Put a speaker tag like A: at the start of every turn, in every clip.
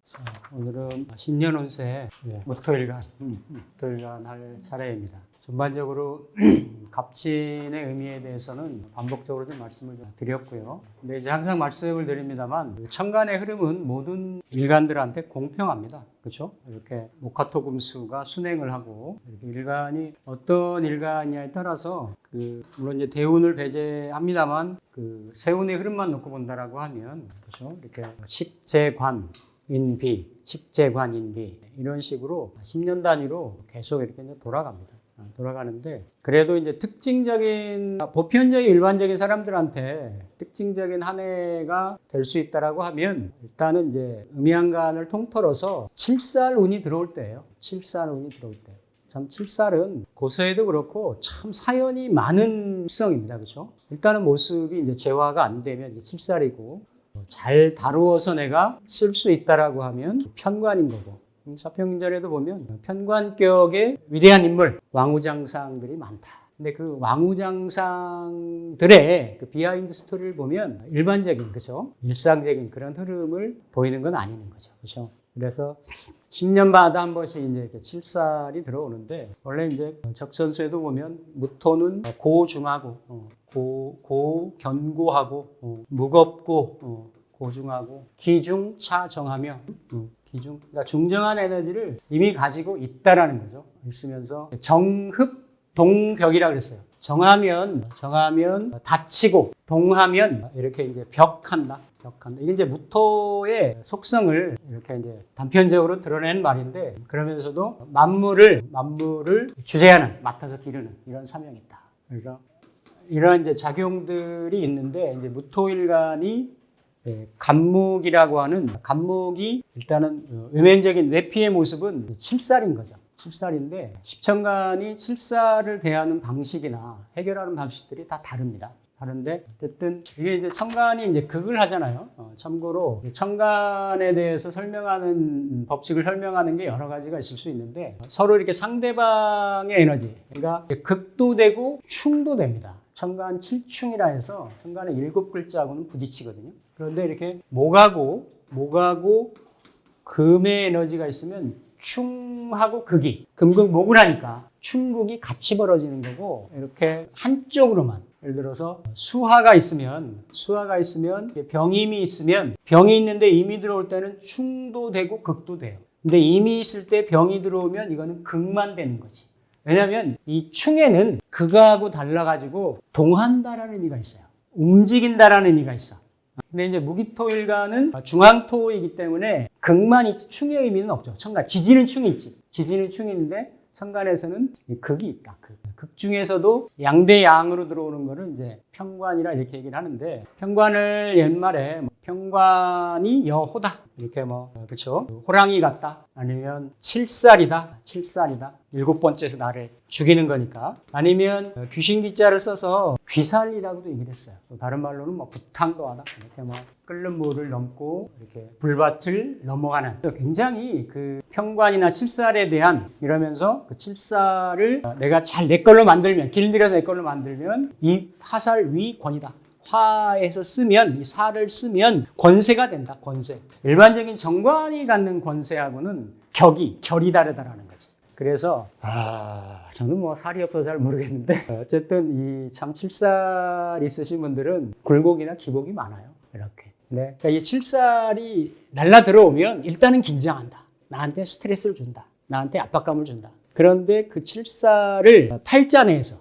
A: 자, 오늘은 신년운세 무토일간 할 차례입니다. 전반적으로 갑진의 의미에 대해서는 반복적으로 좀 말씀을 드렸고요. 근데 이제 항상 말씀을 드립니다만 천간의 흐름은 모든 일간들한테 공평합니다. 그렇죠? 이렇게 목화토금수가 순행을 하고 이렇게 일간이 어떤 일간이냐에 따라서 물론 이제 대운을 배제합니다만 세운의 흐름만 놓고 본다라고 하면 그렇죠? 이렇게 식재관 인비, 식재관 인비 이런 식으로 10년 단위로 계속 이렇게 이제 돌아가는데 그래도 이제 특징적인 보편적인 일반적인 사람들한테 특징적인 한 해가 될 수 있다라고 하면 일단은 이제 음양간을 통틀어서 7살 운이 들어올 때예요. 7살 운이 들어올 때. 참 7살은 고서에도 그렇고 참 사연이 많은 시성입니다. 그렇죠? 일단은 모습이 이제 재화가 안 되면 이제 7살이고 잘 다루어서 내가 쓸 수 있다라고 하면 편관인 거고 사평전에도 보면 편관격의 위대한 인물 왕우장상들이 많다. 근데 그 왕우장상들의 그 비하인드 스토리를 보면 일반적인 그죠 일상적인 그런 흐름을 보이는 건 아닌 거죠. 그렇죠? 그래서 10년마다 한 번씩 이제 이렇게 7살이 들어오는데 원래 이제 적선수에도 보면 무토는 고중하고 견고하고 무겁고 고중하고 기중 차정하며 기중 그러니까 중정한 에너지를 이미 가지고 있다라는 거죠. 있으면서 정흡 동벽이라 그랬어요. 정하면 다치고 동하면 이렇게 이제 벽한다. 이게 이제 무토의 속성을 이렇게 이제 단편적으로 드러내는 말인데 그러면서도 만물을 주재하는 맡아서 기르는 이런 사명이 있다. 그래서 이런 이제 작용들이 있는데 이제 무토일간이 간목이라고 하는 간목이 일단은 외면적인 외피의 모습은 7살인 거죠. 7살인데 십천간이 7살을 대하는 방식이나 해결하는 방식들이 다 다릅니다. 다른데 어쨌든 이게 이제 천간이 이제 극을 하잖아요. 참고로 천간에 대해서 설명하는 법칙을 설명하는 게 여러 가지가 있을 수 있는데 서로 이렇게 상대방의 에너지 그러니까 극도 되고 충도 됩니다. 천간 7충이라 해서 천간의 7글자하고는 부딪히거든요. 그런데 이렇게 목하고 금의 에너지가 있으면 충하고 극이 금극목을 하니까 충극이 같이 벌어지는 거고 이렇게 한쪽으로만 예를 들어서 수화가 있으면 병임이 있으면 병이 있는데 임이 들어올 때는 충도 되고 극도 돼요. 근데 임이 있을 때 병이 들어오면 이거는 극만 되는 거지. 왜냐하면 이 충에는 극하고 달라가지고 동한다라는 의미가 있어요. 움직인다라는 의미가 있어. 근데 이제 무기토일간은 중앙토이기 때문에 극만 있지 충의 의미는 없죠. 천간 지지는 충이 있지. 지지는 충이 있는데 천간에서는 극이 있다. 극 중에서도 양대양으로 들어오는 거는 이제 평관이라 이렇게 얘기를 하는데 평관을 옛말에 평관이 여호다 이렇게 그렇죠. 호랑이 같다 아니면 칠살이다 7번째에서 나를 죽이는 거니까 아니면 귀신기자를 써서 귀살이라고도 얘기를 했어요. 또 다른 말로는 부탕도 하다 이렇게 끓는 물을 넘고 이렇게 불밭을 넘어가는 굉장히 그 평관이나 칠살에 대한 이러면서 그 칠살을 내가 잘 내 걸로 만들면 길들여서 내 걸로 만들면 이 화살 위 권이다. 화에서 쓰면 이 살을 쓰면 권세가 된다. 권세. 일반적인 정관이 갖는 권세하고는 결이 다르다라는 거지. 그래서 저는 살이 없어서 잘 모르겠는데 어쨌든 이 참 칠살 있으신 분들은 굴곡이나 기복이 많아요. 이렇게. 네. 그러니까 이 칠살이 날라 들어오면 일단은 긴장한다. 나한테 스트레스를 준다. 나한테 압박감을 준다. 그런데 그 칠살을 팔자 내에서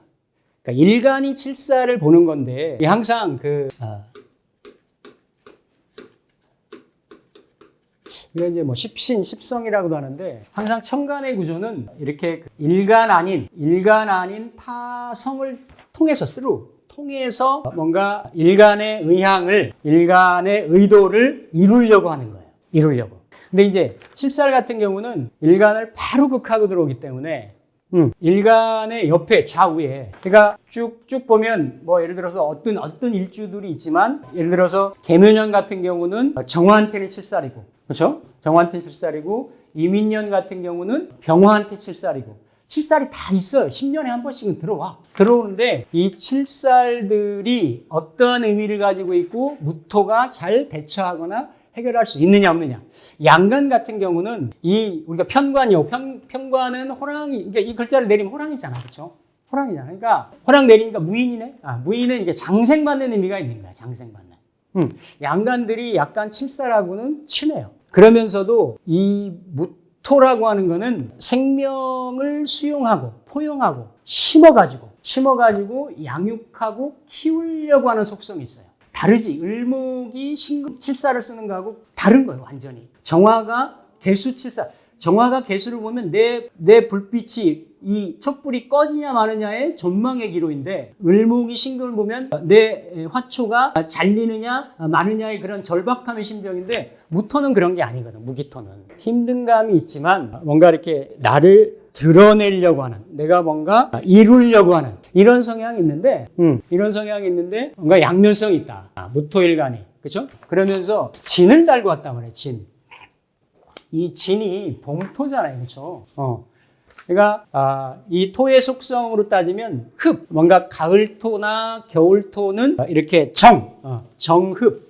A: 그러니까 일간이 칠살을 보는 건데 항상 이건 이제 십신, 십성이라고도 하는데 항상 천간의 구조는 이렇게 일간 아닌 타성을 통해서 뭔가 일간의 의향을 일간의 의도를 이루려고 하는 거예요. 근데 이제 칠살 같은 경우는 일간을 바로 극하고 들어오기 때문에 일간의 옆에 좌우에 그러니까 쭉쭉 보면 예를 들어서 어떤 일주들이 있지만 예를 들어서 계묘년 같은 경우는 정화한테는 칠살이고 그렇죠? 정화한테 칠살이고 이민년 같은 경우는 병화한테 칠살이고 칠살이 다 있어요. 10년에 한 번씩은 들어오는데 이 칠살들이 어떠한 의미를 가지고 있고 무토가 잘 대처하거나 해결할 수 있느냐 없느냐. 양간 같은 경우는 우리가 편관이요. 편관은 호랑이, 그러니까 이 글자를 내리면 호랑이잖아. 그렇죠? 호랑이잖아. 그러니까 호랑 내리니까 무인이네. 무인은 이게 장생받는 의미가 있는 거야. 장생받는. 양간들이 약간 칠살하고는 친해요. 그러면서도 이 무토라고 하는 거는 생명을 수용하고 포용하고 심어가지고 양육하고 키우려고 하는 속성이 있어요. 다르지. 을목이 칠살을 쓰는 거하고 다른 거예요. 완전히. 정화가 개수 칠살. 정화가 개수를 보면 내 불빛이 이 촛불이 꺼지냐 마느냐의 존망의 기로인데, 을목이 신금을 보면 내 화초가 잘리느냐 마느냐의 그런 절박함의 심정인데, 무토는 그런 게 아니거든. 무기토는 힘든 감이 있지만 뭔가 이렇게 나를 드러내려고 하는, 내가 뭔가 이루려고 하는 이런 성향이 있는데, 뭔가 양면성이 있다. 무토일간이. 그렇죠? 그러면서 진을 달고 왔단 말이에요. 이 진이 봄토잖아요. 그렇죠? 그러니까 이 토의 속성으로 따지면 흡, 뭔가 가을토나 겨울토는 이렇게 정흡,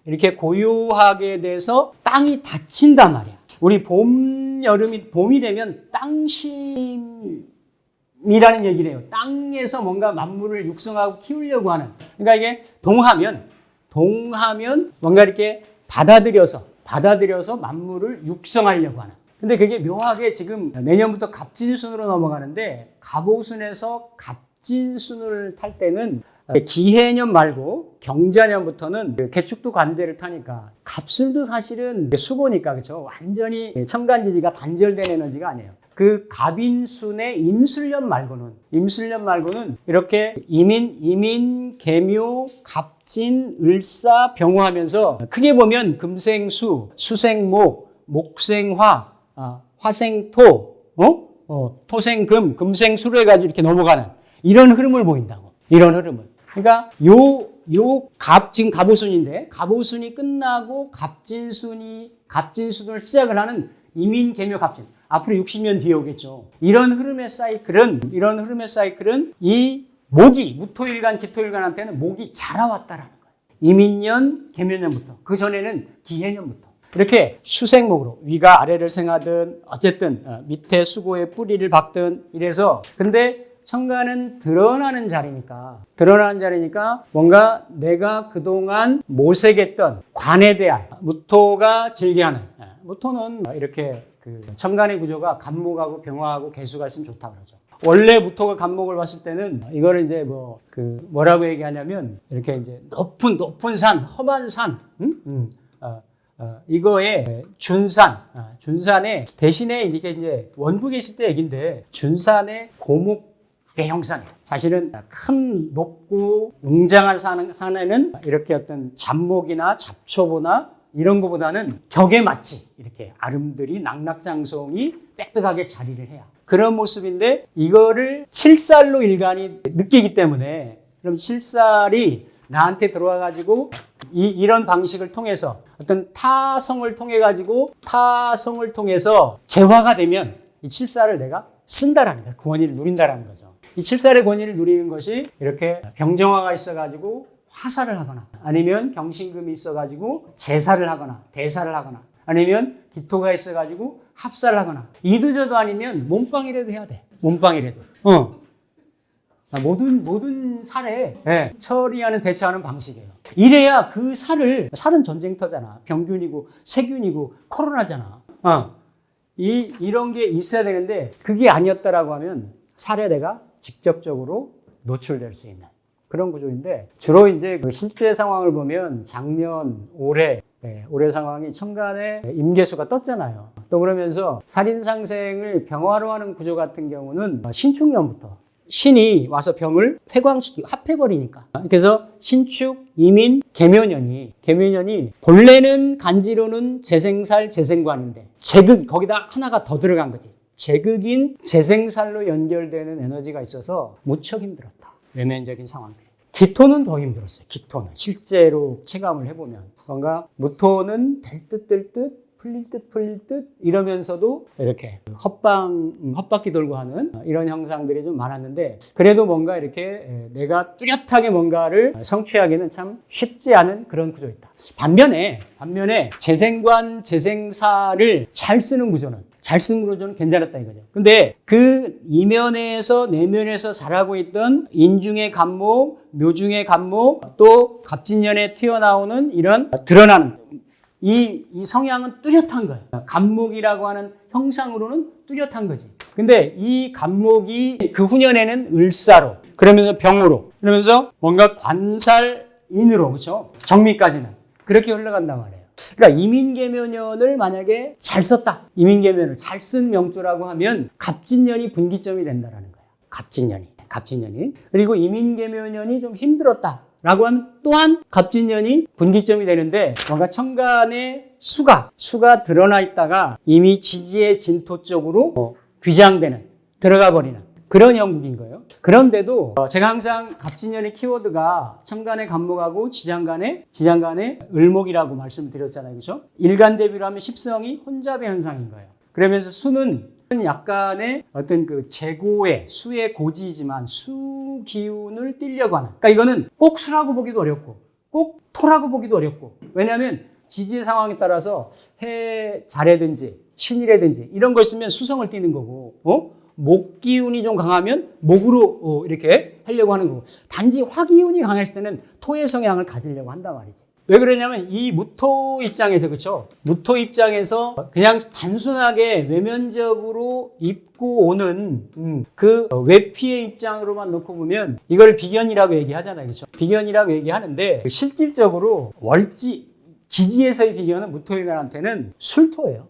A: 이렇게 고요하게 돼서 땅이 닫힌단 말이야. 우리 봄이 되면 땅심이라는 얘기를 해요. 땅에서 뭔가 만물을 육성하고 키우려고 하는. 그러니까 이게 동하면 뭔가 이렇게 받아들여서 만물을 육성하려고 하는. 근데 그게 묘하게 지금 내년부터 갑진순으로 넘어가는데, 갑오순에서 갑진순을 탈 때는 기해년 말고 경자년부터는 개축도 관대를 타니까, 갑술도 사실은 수고니까, 그렇죠? 완전히 천간지지가 단절된 에너지가 아니에요. 그 갑인순의 임술년 말고는 이렇게 이민, 개묘, 갑진, 을사, 병호하면서 크게 보면 금생수, 수생목, 목생화, 화생토, 토생금, 금생수로 해가지고 이렇게 넘어가는 이런 흐름을 보인다고. 이런 흐름을. 그러니까 지금 갑오순인데, 갑오순이 끝나고 갑진순을 시작을 하는 이민, 개묘, 갑진. 앞으로 60년 뒤에 오겠죠. 이런 흐름의 사이클은 이 무토일간, 기토일간한테는 목이 자라왔다라는 거예요. 이민년, 개묘년부터. 그 전에는 기해년부터. 이렇게 수생목으로 위가 아래를 생하든 어쨌든 밑에 수고에 뿌리를 박든 이래서, 근데 천간은 드러나는 자리니까 뭔가 내가 그동안 모색했던 관에 대한, 무토가 즐겨하는, 무토는 이렇게 천간의 구조가 간목하고 병화하고 개수가 있으면 좋다 그러죠. 원래 무토가 간목을 봤을 때는 이거를 이제 뭐라고 얘기하냐면, 이렇게 이제 높은 산, 험한 산, 이거에 준산에 대신에 이렇게 이제 원국에 있을 때 얘긴데, 준산의 고목 대형산이에요. 사실은 큰 높고 웅장한 산에는 이렇게 어떤 잡목이나 잡초보나 이런 것보다는 격에 맞지, 이렇게 아름드리 낙낙장성이 빽빽하게 자리를 해야 그런 모습인데, 이거를 칠살로 일간이 느끼기 때문에, 그럼 칠살이 나한테 들어와가지고 이런 방식을 통해서 어떤 타성을 통해서 재화가 되면 이 칠살을 내가 쓴다라는 거야. 권위를 누린다라는 거죠. 이 칠살의 권위를 누리는 것이 이렇게 병정화가 있어가지고 화살을 하거나, 아니면 경신금이 있어가지고 제사를 하거나 대사를 하거나, 아니면 기토가 있어가지고 합사를 하거나, 이도저도 아니면 몸빵이라도 해야 돼. 몸빵이라도. 모든 살에 처리하는, 대처하는 방식이에요. 이래야 그 살은 전쟁터잖아. 병균이고 세균이고 코로나잖아. 이런 게 있어야 되는데, 그게 아니었다라고 하면 살에 내가 직접적으로 노출될 수 있는 그런 구조인데, 주로 이제 그 실제 상황을 보면 작년, 올해 상황이 천간에 임계수가 떴잖아요. 또 그러면서 살인상생을 병화로 하는 구조 같은 경우는 신축년부터 신이 와서 병을 회광시키고 합해버리니까. 그래서 신축, 이민, 개묘년이 본래는 간지로는 재생살, 재생관인데 재극, 거기다 하나가 더 들어간 거지. 재극인 재생살로 연결되는 에너지가 있어서 무척 힘들었다. 외면적인 상황들. 기토는 더 힘들었어요. 기토는 실제로 체감을 해보면 뭔가 무토는 될 듯 풀릴 듯 이러면서도 이렇게 헛바퀴 돌고 하는 이런 형상들이 좀 많았는데, 그래도 뭔가 이렇게 내가 뚜렷하게 뭔가를 성취하기는 참 쉽지 않은 그런 구조였다. 반면에 재생관, 재생사를 잘 쓰는 구조는 괜찮았다 이거죠. 근데 그 이면에서 내면에서 자라고 있던 인중의 간목, 묘중의 간목, 또 갑진년에 튀어나오는 이런 드러나는 이 성향은 뚜렷한 거예요. 간목이라고 하는 형상으로는 뚜렷한 거지. 근데 이 간목이 그 후년에는 을사로, 그러면서 병으로, 그러면서 뭔가 관살인으로, 그렇죠? 정미까지는 그렇게 흘러간단 말이에요. 그러니까 이민계묘년을 만약에 잘 썼다, 이민계묘년을 잘 쓴 명조라고 하면 갑진년이 분기점이 된다라는 거예요. 갑진년이. 그리고 이민계묘년이 좀 힘들었다 라고 하면 또한 갑진년이 분기점이 되는데, 뭔가 천간에 수가 드러나 있다가 이미 지지의 진토 쪽으로 귀장되는, 들어가 버리는 그런 형국인 거예요. 그런데도 제가 항상 갑진년의 키워드가 천간의 간목하고 지장간의 을목이라고 말씀드렸잖아요. 그렇죠? 일간 대비로 하면 십성이 혼잡의 현상인 거예요. 그러면서 수는 약간의 어떤 그 재고의 수의 고지이지만 수 기운을 띠려고 하는, 그러니까 이거는 꼭 수라고 보기도 어렵고 꼭 토라고 보기도 어렵고, 왜냐하면 지지의 상황에 따라서 해 자래든지 신이라든지 이런 거 있으면 수성을 띠는 거고, 목 기운이 좀 강하면 목으로 이렇게 하려고 하는 거고, 단지 화 기운이 강했을 때는 토의 성향을 가지려고 한단 말이지. 왜 그러냐면 이 무토 입장에서, 그렇죠? 무토 입장에서 그냥 단순하게 외면적으로 입고 오는 그 외피의 입장으로만 놓고 보면 이걸 비견이라고 얘기하잖아요. 그렇죠? 비견이라고 얘기하는데, 실질적으로 지지에서의 비견은 무토인한테는 술토예요.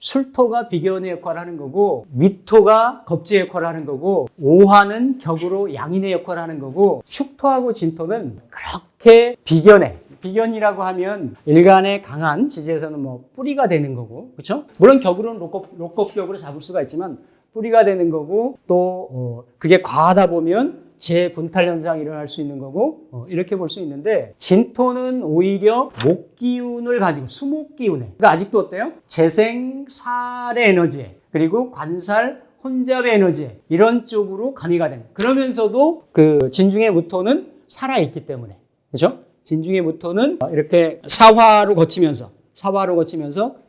A: 술토가 비견의 역할을 하는 거고, 미토가 겁재의 역할을 하는 거고, 오화는 격으로 양인의 역할을 하는 거고, 축토하고 진토는 그렇게 비견이라고 하면 일간의 강한 지지에서는 뭐 뿌리가 되는 거고, 그렇죠? 물론 격으로는 로kop격으로 잡을 수가 있지만 뿌리가 되는 거고, 또 그게 과하다 보면 재분탈 현상이 일어날 수 있는 거고, 이렇게 볼 수 있는데, 진토는 오히려 목 기운을 가지고 수목 기운에, 그러니까 아직도 어때요? 재생살의 에너지에, 그리고 관살 혼잡의 에너지에, 이런 쪽으로 가미가 됩니다. 그러면서도 그 진중의 무토는 살아있기 때문에, 그렇죠? 진중의 무토는 이렇게 사화로 거치면서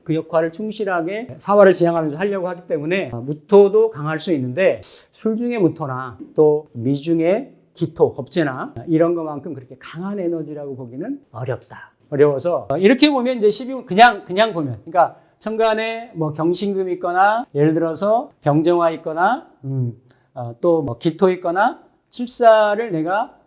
A: 그 역할을 충실하게 사화를 지향하면서 하려고 하기 때문에 무토도 강할 수 있는데, 술중의 무토나 또 미중의 기토, 겁재나 이런 것만큼 그렇게 강한 에너지라고 보기는 어려워서, 이렇게 보면 이제 12운 그냥 보면, 그러니까 천간에 뭐 경신금 있거나, 예를 들어서 병정화 있거나, 또 뭐 기토 있거나, 칠사를 내가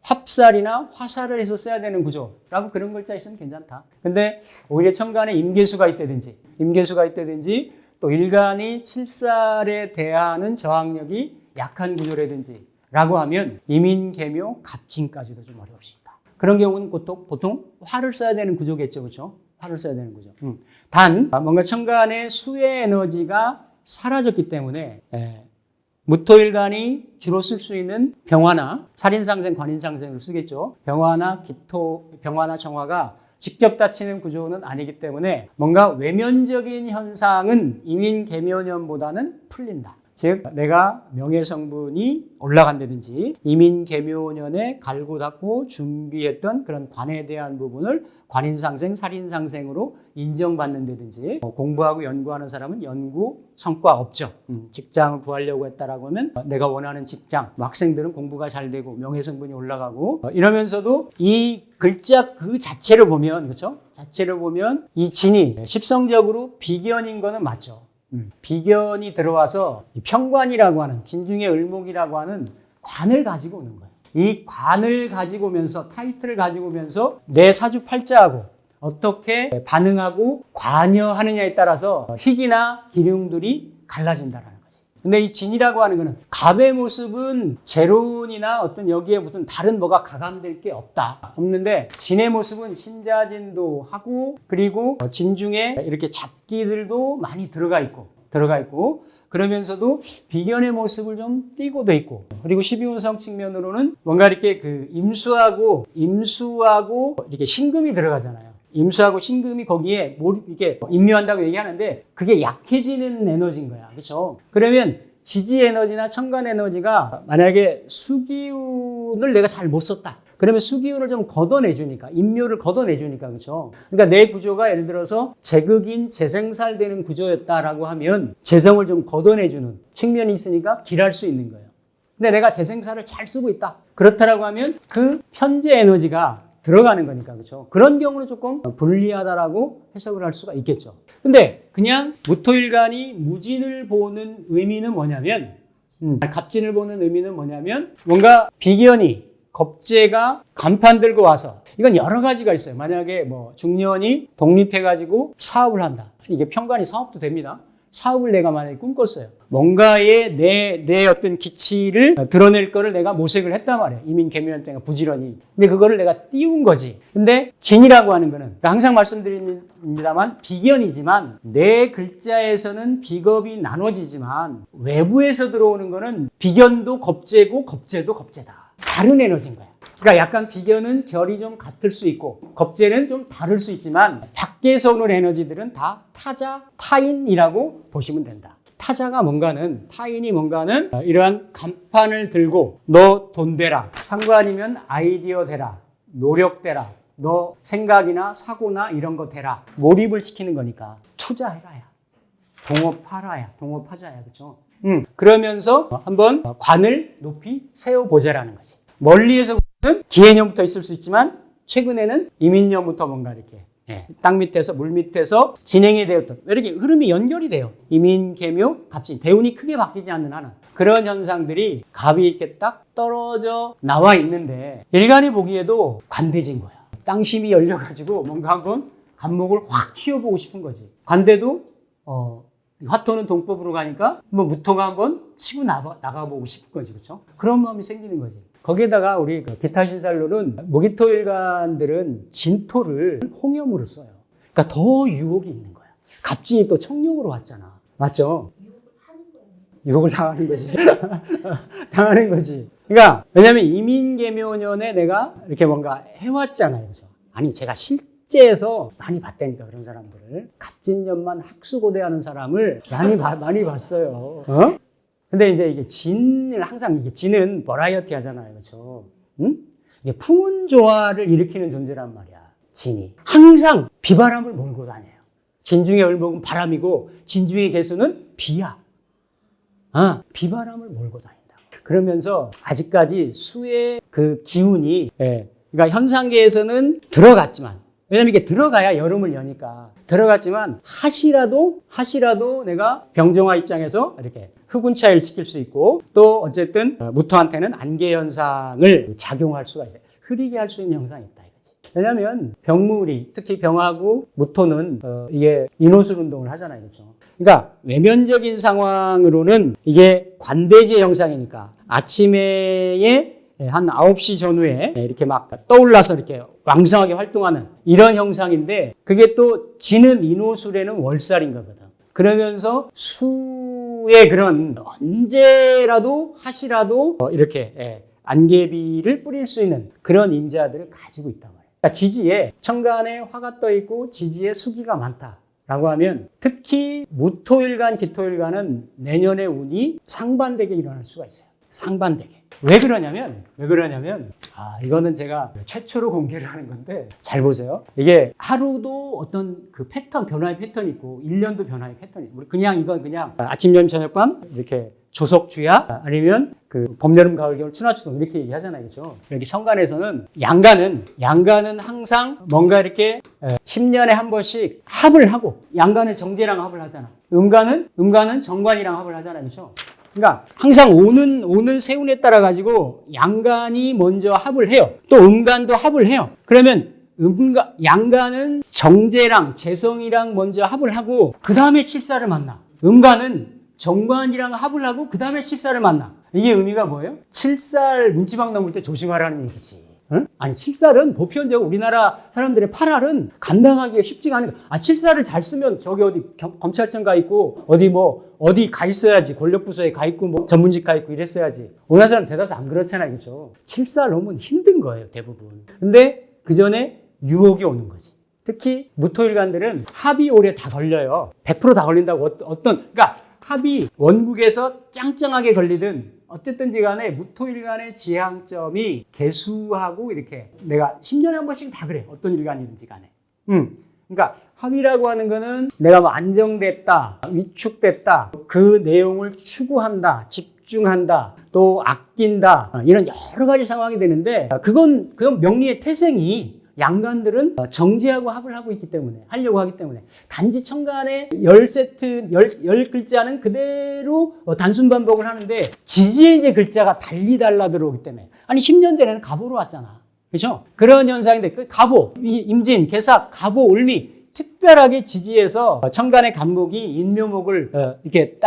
A: 합살이나 화살을 해서 써야 되는 구조라고 그런 글자 있으면 괜찮다. 근데 오히려 천간에 임계수가 있다든지 또 일간이 칠살에 대하는 저항력이 약한 구조라든지 라고 하면 이민계묘 갑진까지도 좀 어려울 수 있다. 그런 경우는 보통 화를 써야 되는 구조겠죠. 그렇죠? 화를 써야 되는 구조. 단 뭔가 천간의 수의 에너지가 사라졌기 때문에 무토일간이 주로 쓸 수 있는 병화나 살인상생, 관인상생을 쓰겠죠. 병화나 기토, 병화나 정화가 직접 다치는 구조는 아니기 때문에 뭔가 외면적인 현상은 이민계묘년보다는 풀린다. 즉 내가 명예성분이 올라간다든지 이민계묘년에 갈고 닦고 준비했던 그런 관에 대한 부분을 관인상생, 살인상생으로 인정받는다든지, 공부하고 연구하는 사람은 연구 성과 없죠. 직장을 구하려고 했다라고 하면 내가 원하는 직장, 학생들은 공부가 잘 되고 명예성분이 올라가고, 이러면서도 이 글자 그 자체를 보면, 그렇죠? 자체를 보면 이 진이 십성적으로 비견인 거는 맞죠. 비견이 들어와서 평관이라고 하는, 진중의 을목이라고 하는 관을 가지고 오는 거예요. 이 관을 가지고 오면서, 타이틀을 가지고 오면서 내 사주팔자하고 어떻게 반응하고 관여하느냐에 따라서 희기나 기륭들이 갈라진다라는 거지. 근데 이 진이라고 하는 거는 갑의 모습은 재론이나 어떤 여기에 무슨 다른 뭐가 가감될 게 없는데, 진의 모습은 신자진도 하고, 그리고 진중에 이렇게 잡기들도 많이 들어가 있고, 그러면서도 비견의 모습을 좀 띠고도 있고, 그리고 12운성 측면으로는 뭔가 이렇게 그 임수하고 이렇게 신금이 들어가잖아요. 임수하고 신금이 거기에 이게 임묘한다고 얘기하는데 그게 약해지는 에너지인 거야. 그렇죠? 그러면 지지 에너지나 천간 에너지가 만약에 수기운을 내가 잘 못 썼다. 그러면 수기운을 좀 걷어내주니까, 임묘를 걷어내주니까, 그렇죠? 그러니까 내 구조가 예를 들어서 재극인 재생살되는 구조였다라고 하면 재성을 좀 걷어내주는 측면이 있으니까 길할 수 있는 거예요. 근데 내가 재생살을 잘 쓰고 있다. 그렇다라고 하면 그 편재 에너지가 들어가는 거니까, 그렇죠? 그런 경우는 조금 불리하다라고 해석을 할 수가 있겠죠. 근데 그냥 무토일간이 무진을 보는 의미는 뭐냐면, 갑진을 보는 의미는 뭐냐면, 뭔가 비견이 겁재가 간판 들고 와서 이건 여러 가지가 있어요. 만약에 뭐 중년이 독립해가지고 사업을 한다. 이게 편관이 사업도 됩니다. 사업을 내가 만약에 꿈꿨어요. 뭔가에 내 어떤 기치를 드러낼 거를 내가 모색을 했단 말이에요. 이민 개묘년 때가 부지런히. 근데 그거를 내가 띄운 거지. 근데 진이라고 하는 거는 항상 말씀드립니다만 비견이지만 내 글자에서는 비겁이 나눠지지만 외부에서 들어오는 거는 비견도 겁재고 겁재도 겁재다. 다른 에너지인 거야. 그러니까 약간 비견은 결이 좀 같을 수 있고 겁재는 좀 다를 수 있지만 밖에서 오는 에너지들은 다 타자, 타인이라고 보시면 된다. 타자가 뭔가는, 타인이 뭔가는 이러한 간판을 들고 너 돈 대라, 상관이면 아이디어 대라, 노력 대라, 너 생각이나 사고나 이런 거 대라. 몰입을 시키는 거니까 투자해라야. 동업하라야. 동업하자야. 그렇죠? 그러면서 한번 관을 높이 세워보자라는 거지. 멀리에서 보면 기해년부터 있을 수 있지만 최근에는 이민년부터 뭔가 이렇게 땅 밑에서 물 밑에서 진행이 되었던 이렇게 흐름이 연결이 돼요. 이민, 개묘, 갑진. 대운이 크게 바뀌지 않는 한은 그런 현상들이 갑이 이렇게 딱 떨어져 나와 있는데 일간이 보기에도 관대진 거야. 땅심이 열려가지고 뭔가 한번 간목을 확 키워보고 싶은 거지. 관대도 화토는 동법으로 가니까 뭐 무토가 한번 치고 나가보고 싶은 거지. 그렇죠? 그런 마음이 생기는 거지. 거기에다가 우리 기타 시살로는 목이토일간들은 진토를 홍염으로 써요. 그러니까 더 유혹이 있는 거야. 갑진이 또 청룡으로 왔잖아. 맞죠? 유혹을 당하는 거지. 당하는 거지. 그러니까 왜냐면 이민개묘년에 내가 이렇게 뭔가 해왔잖아요. 그래서 아니 제가 실제에서 많이 봤다니까 그런 사람들을 갑진년만 학수고대하는 사람을 많이 봤어요. 근데 이제 이게 진을 항상 이게 진은 버라이어티 하잖아요. 그렇죠? 이게 풍운조화를 일으키는 존재란 말이야. 진이. 항상 비바람을 몰고 다녀요. 진중의 을목은 바람이고 진중의 개수는 비야. 비바람을 몰고 다닌다. 그러면서 아직까지 수의 그 기운이 그러니까 현상계에서는 들어갔지만 왜냐면 이게 들어가야 여름을 여니까 들어갔지만 하시라도 내가 병정화 입장에서 이렇게 흑운 차이를 시킬 수 있고 또 어쨌든 무토한테는 안개 현상을 작용할 수가 있어요. 흐리게 할 수 있는 현상이 있다 이거지. 왜냐하면 병물이 특히 병하고 무토는 이게 인호술 운동을 하잖아요. 그렇죠? 그러니까 외면적인 상황으로는 이게 관대지의 형상이니까 아침에 한 9시 전후에 이렇게 막 떠올라서 이렇게 왕성하게 활동하는 이런 형상인데 그게 또 지는 인호술에는 월살인 거거든. 그러면서 수의 그런 언제라도 하시라도 이렇게 안개비를 뿌릴 수 있는 그런 인자들을 가지고 있단 말이에요. 그러니까 지지에 천간에 화가 떠 있고 지지에 수기가 많다라고 하면 특히 무토일간, 기토일간은 내년의 운이 상반되게 일어날 수가 있어요. 상반되게. 왜 그러냐면 이거는 제가 최초로 공개를 하는 건데 잘 보세요. 이게 하루도 어떤 그 패턴, 변화의 패턴이 있고 1년도 변화의 패턴이 있고 이건 그냥 아침, 점심, 저녁, 밤 이렇게 조석주야 아니면 그 봄, 여름, 가을, 겨울,春,秋,冬이렇게 얘기하잖아요. 그렇죠? 여기 천간에서는 양간은 항상 뭔가 이렇게 10년에 한 번씩 합을 하고 양간은 정제랑 합을 하잖아. 음간은 정관이랑 합을 하잖아요. 그렇죠? 그러니까 항상 오는 세운에 따라 가지고 양간이 먼저 합을 해요. 또 음간도 합을 해요. 그러면 양간은 정제랑 재성이랑 먼저 합을 하고 그 다음에 칠사를 만나. 음간은 정관이랑 합을 하고 그 다음에 칠사를 만나. 이게 의미가 뭐예요? 칠살 문지방 넘을 때 조심하라는 얘기지. 응? 아니 칠살은 보편적으로 우리나라 사람들의 8할은 감당하기가 쉽지가 않은 거야. 칠살을 잘 쓰면 저기 어디 검찰청 가 있고 어디 가 있어야지. 권력부서에 가 있고 뭐 전문직 가 있고 이랬어야지. 우리나라 사람 대다수 안 그렇잖아요. 그렇죠? 칠살 넘으면 힘든 거예요. 대부분. 근데 그 전에 유혹이 오는 거지. 특히 무토일간들은 합이 오래 다 걸려요. 100%다 걸린다고 그러니까 합이 원국에서 짱짱하게 걸리든 어쨌든지 간에 무토일간의 지향점이 개수하고 이렇게 내가 10년에 한 번씩 다 그래. 어떤 일간이든지 간에. 그러니까 합이라고 하는 거는 내가 뭐 안정됐다, 위축됐다, 그 내용을 추구한다, 집중한다, 또 아낀다, 이런 여러 가지 상황이 되는데 그건 명리의 태생이 양간들은 정제하고 합을 하고 있기 때문에 하려고 하기 때문에 단지 천간에 10세트, 10글자는 그대로 단순 반복을 하는데 지지의 이제 글자가 달라 들어오기 때문에 아니 10년 전에는 갑오로 왔잖아. 그렇죠? 그런 현상인데 그 갑오, 임진, 개삭, 갑오, 을미 특별하게 지지해서 천간의 간목이 인묘목을 이렇게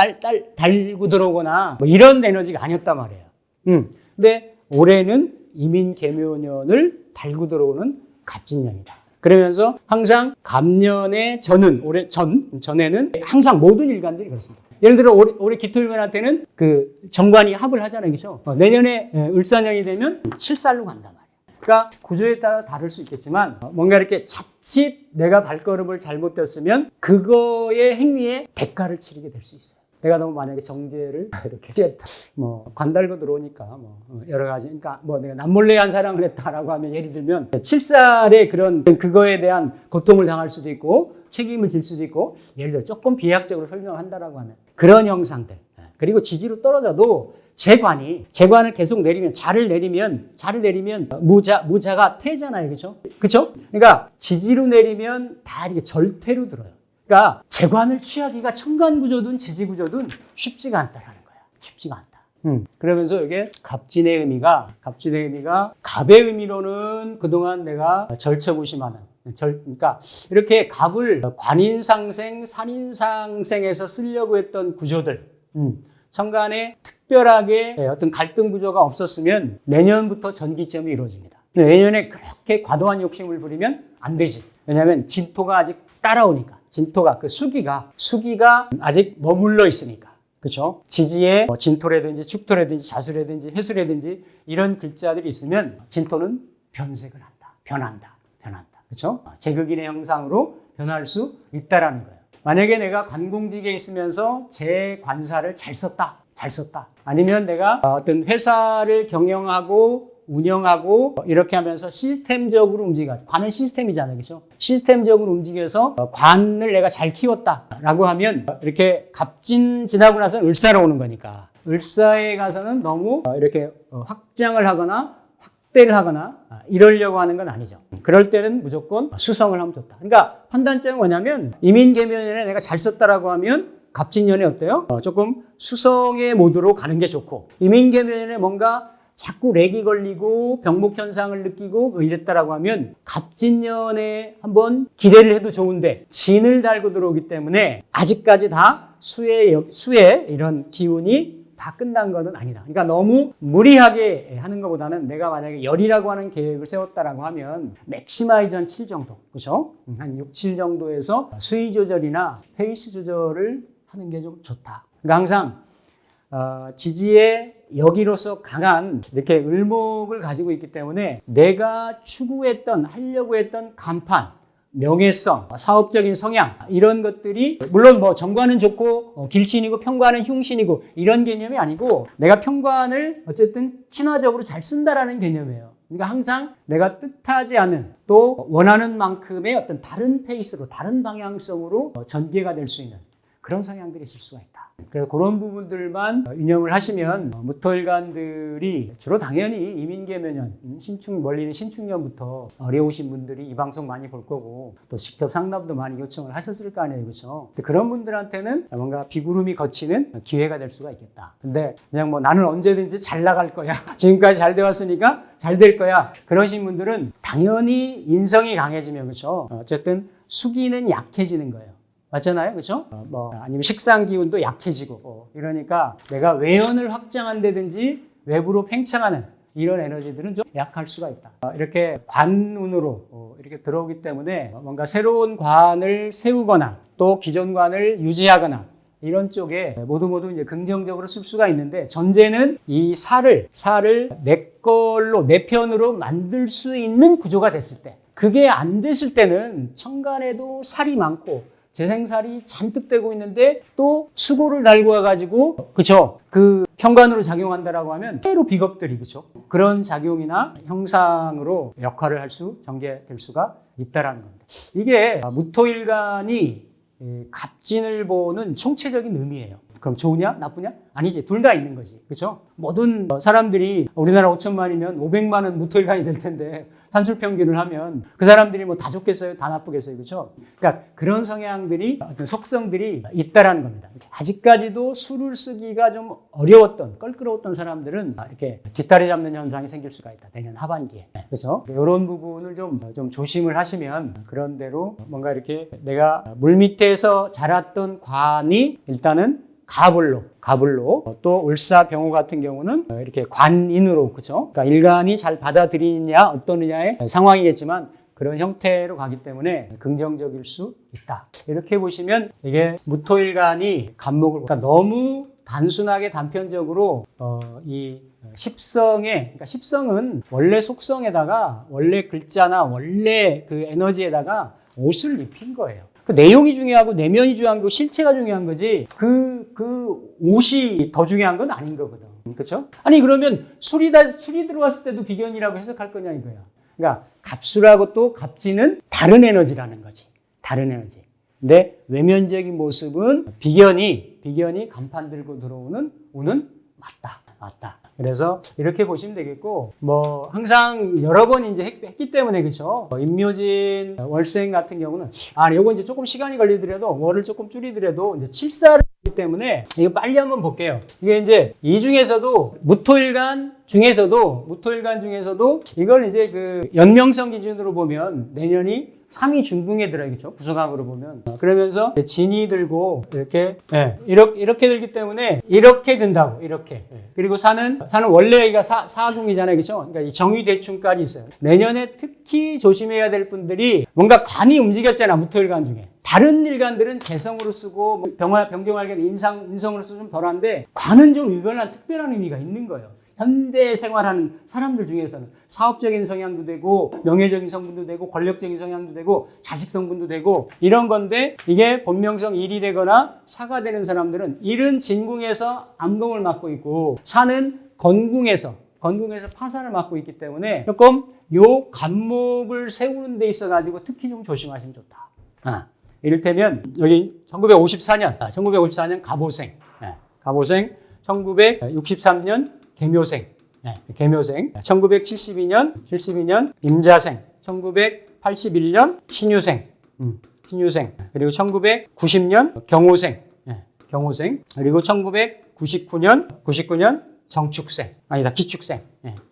A: 달고 들어오거나 뭐 이런 에너지가 아니었단 말이에요. 근데 올해는 이민개묘년을 달고 들어오는 갑진년이다. 그러면서 항상 갑년의 전에는 항상 모든 일간들이 그렇습니다. 예를 들어 올해 기토일간한테는 그 정관이 합을 하잖아요. 그렇죠? 내년에 을사년이 되면 칠살로 간단 말이에요. 그러니까 구조에 따라 다를 수 있겠지만 뭔가 이렇게 자칫 내가 발걸음을 잘못했으면 그거의 행위에 대가를 치르게 될 수 있어요. 내가 너무 만약에 정제를 이렇게 피했다. 뭐 관달고 들어오니까 뭐 여러 가지 그러니까 뭐 내가 남몰래 한 사랑을 했다라고 하면 예를 들면 칠살의 그런 그거에 대한 고통을 당할 수도 있고 책임을 질 수도 있고 예를 들어 조금 비약적으로 설명한다라고 하면 그런 형상들 그리고 지지로 떨어져도 재관을 계속 내리면 자를 내리면 무자가 태잖아요. 그렇죠? 그렇죠? 그러니까 지지로 내리면 다 이렇게 절태로 들어요. 그러니까 재관을 취하기가 천간 구조든 지지 구조든 쉽지가 않다라는 거야. 쉽지가 않다. 그러면서 이게 갑진의 의미가 갑의 의미로는 그동안 내가 절처부심하는 그러니까 이렇게 갑을 관인상생, 산인상생에서 쓰려고 했던 구조들 천간에 특별하게 어떤 갈등 구조가 없었으면 내년부터 전기점이 이루어집니다. 내년에 그렇게 과도한 욕심을 부리면 안 되지. 왜냐하면 진토가 아직 따라오니까. 진토가 그 수기가 아직 머물러 있으니까. 그렇죠? 지지에 진토라든지 축토라든지 자수라든지 해수라든지 이런 글자들이 있으면 진토는 변색을 한다. 변한다. 그렇죠? 제극인의 형상으로 변할 수 있다라는 거예요. 만약에 내가 관공직에 있으면서 제 관사를 잘 썼다. 아니면 내가 어떤 회사를 경영하고 운영하고 이렇게 하면서 시스템적으로 움직여. 관은 시스템이잖아요. 그렇죠? 시스템적으로 움직여서 관을 내가 잘 키웠다라고 하면 이렇게 갑진 지나고 나서는 을사로 오는 거니까. 을사에 가서는 너무 이렇게 확장을 하거나 확대를 하거나 이러려고 하는 건 아니죠. 그럴 때는 무조건 수성을 하면 좋다. 그러니까 판단점은 뭐냐면 이민개묘년에 내가 잘 썼다라고 하면 갑진년에 어때요? 조금 수성의 모드로 가는 게 좋고 이민개묘년에 뭔가 자꾸 렉이 걸리고 병목 현상을 느끼고 이랬다라고 하면 갑진년에 한번 기대를 해도 좋은데 진을 달고 들어오기 때문에 아직까지 다 수의 이런 기운이 다 끝난 것은 아니다. 그러니까 너무 무리하게 하는 것보다는 내가 만약에 열이라고 하는 계획을 세웠다라고 하면 맥시마이즈 한 7 정도, 그렇죠? 한 6, 7 정도에서 수위 조절이나 페이스 조절을 하는 게 좀 좋다. 그러니까 항상 지지의 여기로서 강한 이렇게 을목을 가지고 있기 때문에 내가 하려고 했던 간판, 명예성, 사업적인 성향 이런 것들이 물론 뭐 정관은 좋고 길신이고 평관은 흉신이고 이런 개념이 아니고 내가 평관을 어쨌든 친화적으로 잘 쓴다라는 개념이에요. 그러니까 항상 내가 뜻하지 않은 또 원하는 만큼의 어떤 다른 페이스로 다른 방향성으로 전개가 될 수 있는 그런 성향들이 있을 수가 있다. 그래서 그런 부분들만 운영을 하시면 무토일간들이 주로 당연히 이민개묘년, 멀리는 신축년부터 어려우신 분들이 이 방송 많이 볼 거고 또 직접 상담도 많이 요청을 하셨을 거 아니에요. 그렇죠? 그런 분들한테는 뭔가 비구름이 거치는 기회가 될 수가 있겠다. 근데 그냥 뭐 나는 언제든지 잘 나갈 거야. 지금까지 잘 돼 왔으니까 잘 될 거야. 그러신 분들은 당연히 인성이 강해지면 그렇죠? 어쨌든 수기는 약해지는 거예요. 맞잖아요. 그렇죠? 아니면 식상 기운도 약해지고 이러니까 내가 외연을 확장한다든지 외부로 팽창하는 이런 에너지들은 좀 약할 수가 있다. 이렇게 관운으로 이렇게 들어오기 때문에 뭔가 새로운 관을 세우거나 또 기존 관을 유지하거나 이런 쪽에 모두 이제 긍정적으로 쓸 수가 있는데 전제는 이 살을 내 걸로 내 편으로 만들 수 있는 구조가 됐을 때 그게 안 됐을 때는 천간에도 살이 많고 재생살이 잔뜩 되고 있는데 또 수고를 달고 와가지고 그쵸 그 편관으로 작용한다라고 하면 때로 비겁들이 그쵸 그런 작용이나 형상으로 역할을 할 수 전개될 수가 있다라는 겁니다. 이게 무토일간이 갑진을 보는 총체적인 의미예요. 그럼 좋으냐 나쁘냐? 아니지, 둘 다 있는 거지. 그렇죠? 모든 사람들이 우리나라 5천만이면 500만은 무토일간이 될 텐데 산술평균을 하면 그 사람들이 뭐 다 좋겠어요? 다 나쁘겠어요? 그렇죠? 그러니까 그런 성향들이 어떤 속성들이 있다라는 겁니다. 아직까지도 술을 쓰기가 좀 어려웠던 껄끄러웠던 사람들은 이렇게 뒷다리 잡는 현상이 생길 수가 있다. 내년 하반기에. 그렇죠? 이런 부분을 좀 조심을 하시면 그런 대로 뭔가 이렇게 내가 물밑에서 자랐던 관이 일단은 가불로 또 을사병호 같은 경우는 이렇게 관인으로 그렇죠? 그러니까 일간이 잘 받아들이느냐 어떠느냐의 상황이겠지만 그런 형태로 가기 때문에 긍정적일 수 있다. 이렇게 보시면 이게 무토일간이 간목을 그러니까 너무 단순하게 단편적으로 이 십성에 그러니까 십성은 원래 속성에다가 원래 글자나 원래 그 에너지에다가 옷을 입힌 거예요. 그 내용이 중요하고 내면이 중요한 거고 실체가 중요한 거지 그 옷이 더 중요한 건 아닌 거거든. 그렇죠? 아니 그러면 술이 들어왔을 때도 비견이라고 해석할 거냐 이거야. 그러니까 갑술하고 또 갑진은 다른 에너지라는 거지. 다른 에너지. 근데 외면적인 모습은 비견이 간판 들고 들어오는 운은 맞다. 그래서 이렇게 보시면 되겠고, 뭐, 항상 여러 번 이제 했기 때문에, 그쵸? 임묘진 월생 같은 경우는, 요거 이제 조금 시간이 걸리더라도, 월을 조금 줄이더라도, 이제 7사를 하기 때문에, 이거 빨리 한번 볼게요. 이게 이제 이 중에서도, 무토일간 중에서도, 이걸 이제 그 연명성 기준으로 보면, 내년이 3이 중궁에 들어야겠죠. 부성항으로 보면. 그러면서 진이 들고 이렇게 들기 때문에 이렇게 든다고. 이렇게. 그리고 사는 원래 여기가 사궁이잖아요. 그렇죠? 그러니까 이 정유대충까지 있어요. 내년에 특히 조심해야 될 분들이 뭔가 관이 움직였잖아. 무토일간 중에. 다른 일간들은 재성으로 쓰고 병경할게 인성으로 쓰면 좀 덜한데 관은 좀 유별난 특별한 의미가 있는 거예요. 현대 생활하는 사람들 중에서는 사업적인 성향도 되고 명예적인 성분도 되고 권력적인 성향도 되고 자식 성분도 되고 이런 건데 이게 본명성 1이 되거나 사가 되는 사람들은 1은 진궁에서 암공을 맡고 있고 사는 건궁에서 파산을 맡고 있기 때문에 조금 요 간목을 세우는 데 있어 가지고 특히 좀 조심하시면 좋다. 이를테면 여기 1954년 갑오생 1963년 개묘생, 1972년 임자생, 1981년 신유생, 그리고 1990년 경호생, 그리고 1999년 정축생, 기축생.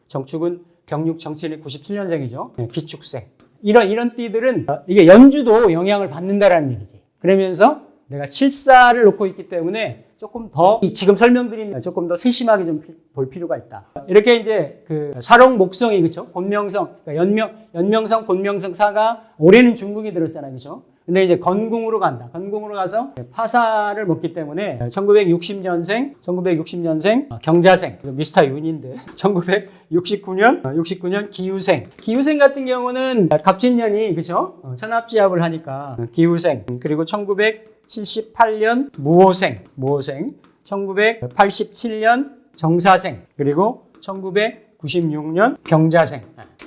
A: 정축은 경육 정칠이 97년생이죠. 기축생. 이런 띠들은 이게 연주도 영향을 받는다라는 얘기지. 그러면서 내가 7사를 놓고 있기 때문에 조금 더 지금 설명드린 조금 더 세심하게 좀 볼 필요가 있다. 이렇게 이제 그 사록 목성이 그렇죠? 본명성, 그러니까 연명성, 본명성 사가 올해는 중궁이 들었잖아요, 그렇죠? 근데 이제 건궁으로 간다. 건궁으로 가서 파사를 먹기 때문에 1960년생 경자생, 미스터 윤인데 1969년 기후생 같은 경우는 갑진년이 그렇죠? 천합지합을 하니까 기후생. 그리고 1978년 무호생, 1987년 정사생, 그리고 1996년 병자생.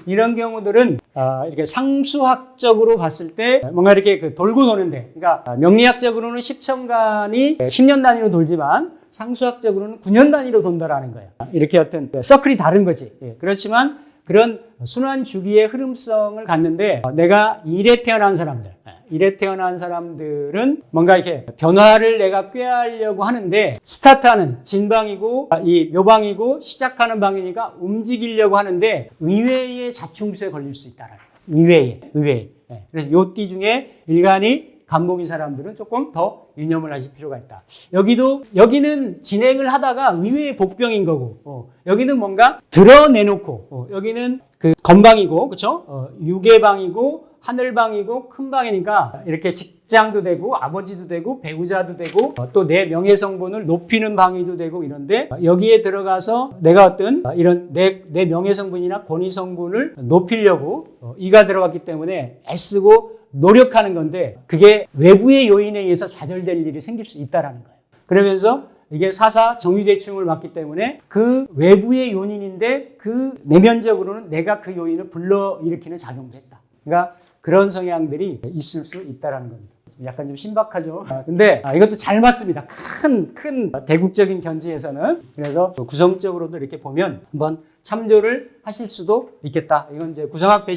A: 이런 경우들은 이렇게 상수학적으로 봤을 때 뭔가 이렇게 그 돌고 도는데, 그러니까 명리학적으로는 10천간이 10년 단위로 돌지만 상수학적으로는 9년 단위로 돈다라는 거예요. 이렇게 어떤 서클이 다른 거지. 그렇지만 그런 순환 주기의 흐름성을 갖는데 내가 일에 태어난 사람들은 뭔가 이렇게 변화를 내가 꾀하려고 하는데 스타트하는 진방이고 이 묘방이고 시작하는 방이니까 움직이려고 하는데 의외의 자충수에 걸릴 수 있다라는 거예요. 의외에. 그래서 요 띠 중에 일간이 간목인 사람들은 조금 더 유념을 하실 필요가 있다. 여기는 진행을 하다가 의외의 복병인 거고, 여기는 뭔가 드러내놓고, 여기는 그 건방이고, 그쵸? 유계방이고, 하늘방이고 큰 방이니까 이렇게 직장도 되고 아버지도 되고 배우자도 되고 또 내 명예성분을 높이는 방위도 되고 이런데 여기에 들어가서 내가 어떤 이런 내 명예성분이나 권위성분을 높이려고 이가 들어갔기 때문에 애쓰고 노력하는 건데 그게 외부의 요인에 의해서 좌절될 일이 생길 수 있다는 거예요. 그러면서 이게 사사 정유대충을 맞기 때문에 그 외부의 요인인데 그 내면적으로는 내가 그 요인을 불러일으키는 작용을 했다. 그러니까 그런 성향들이 있을 수 있다는 겁니다. 약간 좀 신박하죠. 근데 이것도 잘 맞습니다. 큰 대국적인 견지에서는. 그래서 구성적으로도 이렇게 보면 한번 참조를 하실 수도 있겠다. 이건 이제 구성학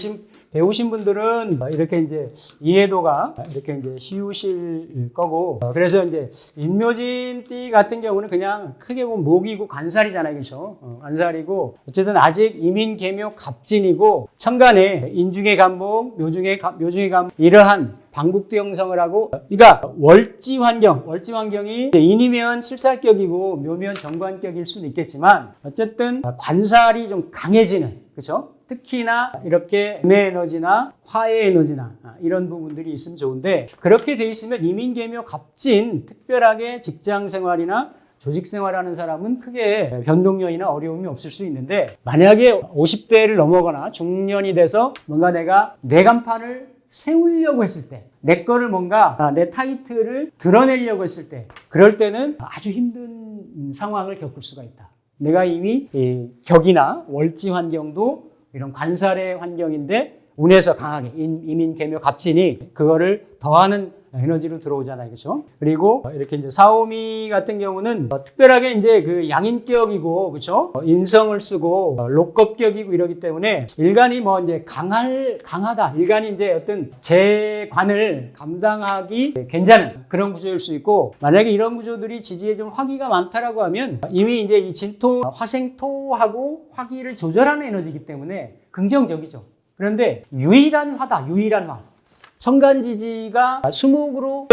A: 배우신 분들은 이렇게 이제 이해도가 이렇게 이제 쉬우실 거고, 그래서 이제 인묘진띠 같은 경우는 그냥 크게 보면 목이고 관살이잖아요, 그렇죠? 관살이고 어쨌든 아직 이민계묘 갑진이고 천간에 인중의 간목, 묘중의 간목 이러한 방국도 형성을 하고, 그러니까 월지 환경이 인이면 칠살격이고 묘면 정관격일 수는 있겠지만 어쨌든 관살이 좀 강해지는, 그렇죠? 특히나 이렇게 음의 에너지나 화의 에너지나 이런 부분들이 있으면 좋은데, 그렇게 돼 있으면 이민계묘 갑진 특별하게 직장 생활이나 조직 생활하는 사람은 크게 변동요인이나 어려움이 없을 수 있는데, 만약에 50대를 넘어거나 중년이 돼서 뭔가 내가 내 간판을 세우려고 했을 때, 내 거를 뭔가 내 타이틀을 드러내려고 했을 때, 그럴 때는 아주 힘든 상황을 겪을 수가 있다. 내가 이미 격이나 월지 환경도 이런 관살의 환경인데 운에서 강하게 이민계묘 갑진이 그거를 더하는 에너지로 들어오잖아요, 그렇죠? 그리고 이렇게 이제 사오미 같은 경우는 특별하게 이제 그 양인격이고, 그렇죠? 인성을 쓰고 lok겁격이고 이러기 때문에 일간이 뭐 이제 강하다. 일간이 이제 어떤 재관을 감당하기 괜찮은 그런 구조일 수 있고, 만약에 이런 구조들이 지지에 좀 화기가 많다라고 하면 이미 이제 이 진토, 화생토하고 화기를 조절하는 에너지이기 때문에 긍정적이죠. 그런데 유일한 화. 천간지지가 수목으로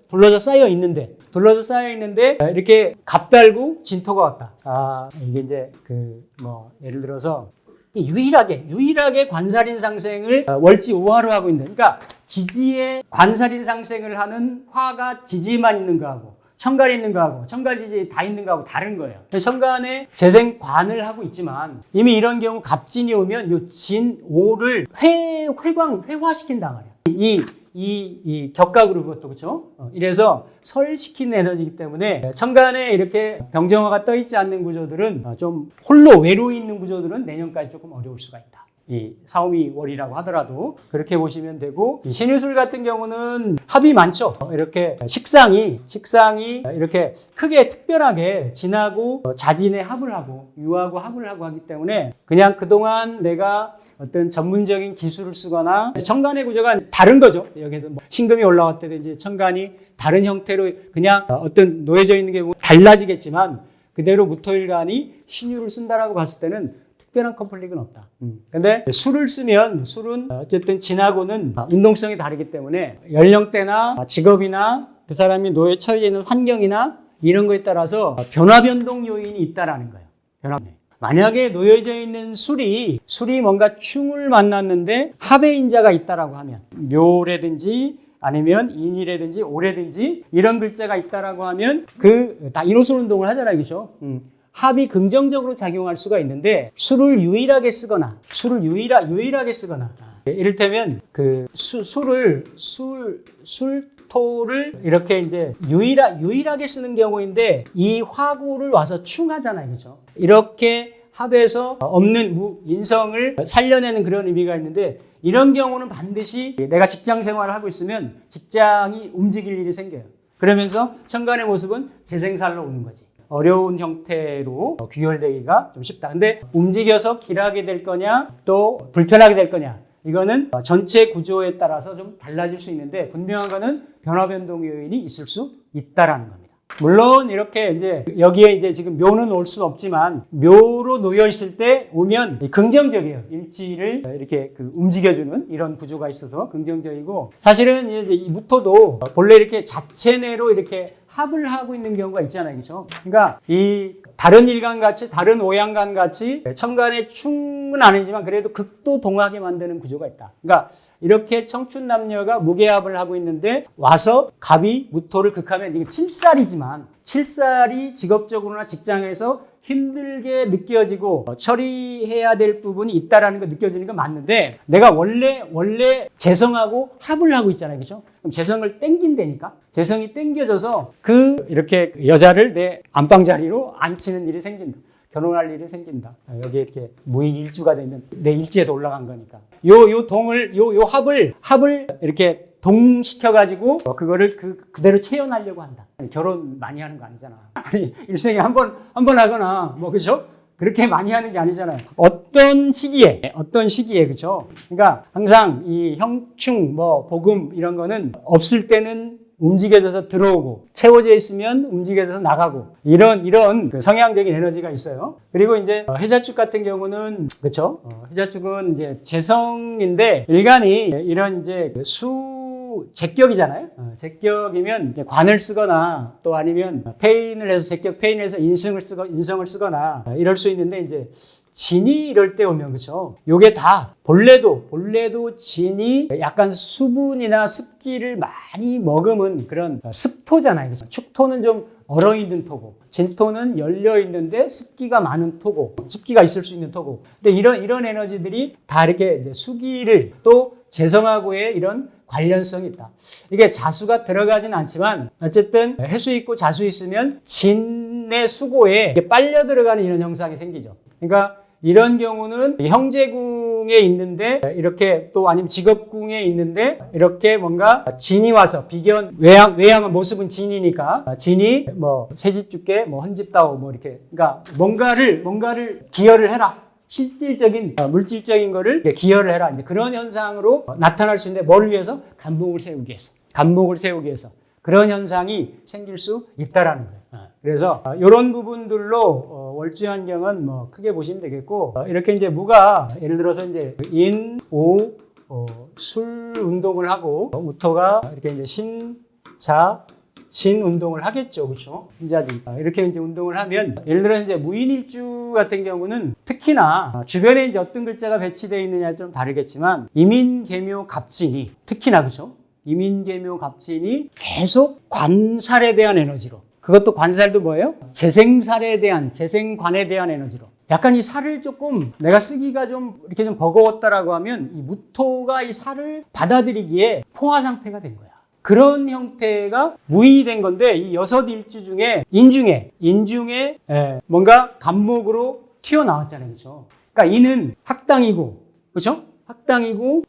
A: 둘러져 쌓여 있는데 이렇게 갑달고 진토가 왔다. 이게 이제 예를 들어서 유일하게 관살인 상생을 월지 우화로 하고 있는, 그러니까 지지에 관살인 상생을 하는 화가 지지만 있는 거하고 천간에 있는 거하고 천간지지에 다 있는 거하고 다른 거예요. 천간에 재생관을 하고 있지만 이미 이런 경우 갑진이 오면 요 진오를 회화시킨단 말이야. 이 격각으로 그것도, 그렇죠? 이래서 설시키는 에너지이기 때문에 천간에 이렇게 병정화가 떠 있지 않는 구조들은 좀 홀로 외로이 있는 구조들은 내년까지 조금 어려울 수가 있다. 이 사오미월이라고 하더라도 그렇게 보시면 되고, 이 신유술 같은 경우는 합이 많죠. 이렇게 식상이 이렇게 크게 특별하게 진하고 자진의 합을 하고 유하고 합을 하고 하기 때문에 그냥 그동안 내가 어떤 전문적인 기술을 쓰거나 천간의 구조가 다른 거죠. 여기도 뭐 신금이 올라왔을 때도 이제 천간이 다른 형태로 그냥 어떤 놓여져 있는 게 달라지겠지만 그대로 무토일간이 신유를 쓴다라고 봤을 때는 특별한 컨플릭은 없다. 근데 술을 쓰면 술은 어쨌든 진하고는 운동성이 다르기 때문에 연령대나 직업이나 그 사람이 놓여 처해 있는 환경이나 이런 거에 따라서 변동 요인이 있다라는 거예요. 만약에 놓여져 있는 술이 뭔가 충을 만났는데 합의 인자가 있다라고 하면, 묘라든지 아니면 인이라든지 오라든지 이런 글자가 있다라고 하면 다 인호술 운동을 하잖아요, 그렇죠? 합이 긍정적으로 작용할 수가 있는데 술을 유일하게 쓰거나 이를테면 술토를 이렇게 이제 유일하게 쓰는 경우인데 이 화구를 와서 충하잖아요, 그렇죠? 이렇게 합에서 없는 인성을 살려내는 그런 의미가 있는데, 이런 경우는 반드시 내가 직장 생활을 하고 있으면 직장이 움직일 일이 생겨요. 그러면서 천간의 모습은 재생살로 오는 거지. 어려운 형태로 귀결되기가 좀 쉽다. 근데 움직여서 길하게 될 거냐 또 불편하게 될 거냐, 이거는 전체 구조에 따라서 좀 달라질 수 있는데 분명한 거는 변화변동 요인이 있을 수 있다라는 겁니다. 물론 이렇게 이제 여기에 이제 지금 묘는 올 수는 없지만 묘로 놓여 있을 때 오면 긍정적이에요. 일지를 이렇게 움직여주는 이런 구조가 있어서 긍정적이고, 사실은 이제 이 무토도 본래 이렇게 자체 내로 이렇게 합을 하고 있는 경우가 있잖아요, 그렇죠? 그러니까 이 다른 일간같이 다른 오양간같이 천간의 충은 아니지만 그래도 극도 동하게 만드는 구조가 있다. 그러니까 이렇게 청춘 남녀가 무게합을 하고 있는데 와서 갑이 무토를 극하면 이게 칠살이지만 칠살이 직업적으로나 직장에서 힘들게 느껴지고 처리해야 될 부분이 있다라는 거 느껴지는 건 맞는데 내가 원래 재성하고 합을 하고 있잖아요. 그죠? 그럼 재성을 땡긴다니까? 재성이 땡겨져서 이렇게 여자를 내 안방 자리로 앉히는 일이 생긴다. 결혼할 일이 생긴다. 여기 이렇게 무인 일주가 되면 내 일지에서 올라간 거니까. 요 합을 이렇게 동시켜가지고 그거를 그대로 체현하려고 한다. 결혼 많이 하는 거 아니잖아. 아니, 일생에 한 번 하거나, 그죠? 그렇게 많이 하는 게 아니잖아요. 어떤 시기에, 그죠? 그러니까 항상 이 형충, 복음 이런 거는 없을 때는 움직여져서 들어오고, 채워져 있으면 움직여져서 나가고, 이런 그 성향적인 에너지가 있어요. 그리고 이제 해자축 같은 경우는, 그쵸? 해자축은 이제 재성인데, 일간이 이런 이제 제격이잖아요. 제격이면 관을 쓰거나 또 아니면 페인을 해서 페인을 해서 인성을 쓰거나 이럴 수 있는데 이제 진이 이럴 때 오면 그렇죠. 요게 다 본래도 진이 약간 수분이나 습기를 많이 머금은 그런 습토잖아요. 그렇죠? 축토는 좀 얼어있는 토고, 진토는 열려있는데 습기가 많은 토고, 습기가 있을 수 있는 토고. 근데 이런 에너지들이 다 이렇게 수기를 또 재성하고의 이런 관련성이 있다. 이게 자수가 들어가진 않지만 어쨌든 해수 있고 자수 있으면 진의 수고에 빨려 들어가는 이런 현상이 생기죠. 그러니까 이런 경우는 형제궁에 있는데 이렇게 또 아니면 직업궁에 있는데 이렇게 뭔가 진이 와서 비견 외양은 모습은 진이니까 진이 새집주께 헌집다오 이렇게 그러니까 뭔가를 기여를 해라. 실질적인 물질적인 거를 기여를 해라. 이제 그런 현상으로 나타날 수 있는데 뭘 위해서? 간목을 세우기 위해서 그런 현상이 생길 수 있다라는 거예요. 그래서 이런 부분들로 월주환경은 크게 보시면 되겠고 이렇게 이제 무가 예를 들어서 이제 인, 오, 술 운동을 하고 무토가 이렇게 이제 신, 자, 진 운동을 하겠죠. 그렇죠? 인자진. 이렇게 이제 운동을 하면 예를 들어 이제 무인일주 같은 경우는 특히나 주변에 이제 어떤 글자가 배치되어 있느냐에 좀 다르겠지만 이민계묘 갑진이 특히나 그렇죠? 이민계묘 갑진이 계속 관살에 대한 에너지로 그것도 관살도 뭐예요? 재생관에 대한 에너지로 약간 이 살을 조금 내가 쓰기가 좀 이렇게 좀 버거웠다라고 하면 이 무토가 이 살을 받아들이기에 포화 상태가 된 거야. 그런 형태가 무인이 된 건데 이 6일주 중에 인중에 뭔가 간목으로 튀어나왔잖아요. 그렇죠? 그러니까 이는 학당이고 그렇죠? 학당이고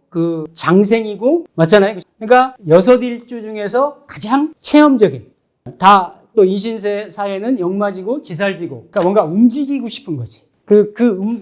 A: 그 장생이고 맞잖아요. 그러니까 6일주 중에서 가장 체험적인 다 또 이신사에는 역마지고 지살지고 그러니까 뭔가 움직이고 싶은 거지.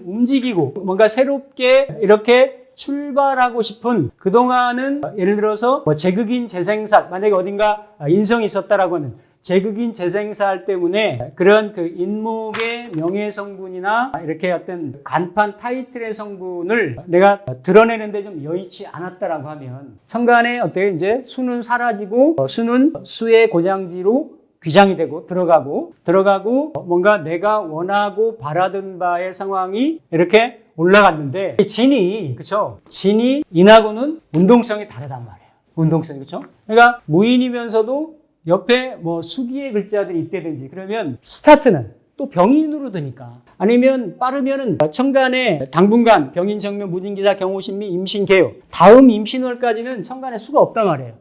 A: 움직이고 뭔가 새롭게 이렇게 출발하고 싶은 그동안은 예를 들어서 제극인 재생살 만약에 어딘가 인성이 있었다라고 하면 제극인 재생살 때문에 그런 그 인목의 명예 성분이나 이렇게 어떤 간판 타이틀의 성분을 내가 드러내는데 좀 여의치 않았다라고 하면 천간에 어떻게 이제 수는 사라지고 수는 수의 고장지로 귀장이 되고 들어가고 뭔가 내가 원하고 바라던 바의 상황이 이렇게 올라갔는데 진이 그렇죠? 진이 인하고는 운동성이 다르단 말이에요. 운동성이 그렇죠? 그러니까 무인이면서도 옆에 수기의 글자들이 있다든지 그러면 스타트는 또 병인으로 드니까 아니면 빠르면은 천간에 당분간 병인 정묘 무진기사 경호신미 임신개요 다음 임신월까지는 천간에 수가 없단 말이에요.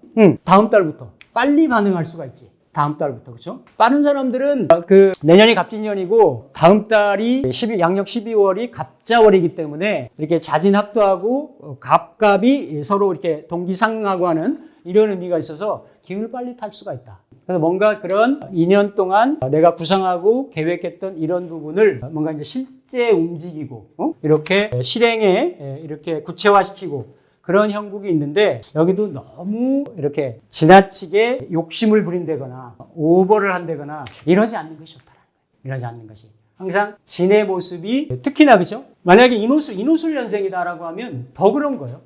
A: 다음 달부터 빨리 반응할 수가 있지. 다음 달부터 그렇죠? 빠른 사람들은 내년이 갑진년이고 다음 달이 양력 12월이 갑자월이기 때문에 이렇게 자진합도하고 갑갑이 서로 이렇게 동기상하고 하는 이런 의미가 있어서 기운을 빨리 탈 수가 있다. 그래서 뭔가 그런 2년 동안 내가 구상하고 계획했던 이런 부분을 뭔가 이제 실제 움직이고 이렇게 실행에 이렇게 구체화시키고 그런 형국이 있는데 여기도 너무 이렇게 지나치게 욕심을 부린다거나 오버를 한다거나 이러지 않는 것이 좋다는 거예요. 이러지 않는 것이. 항상 진의 모습이 특히나 그죠? 만약에 인호술년생이다라고 하면 더 그런 거예요.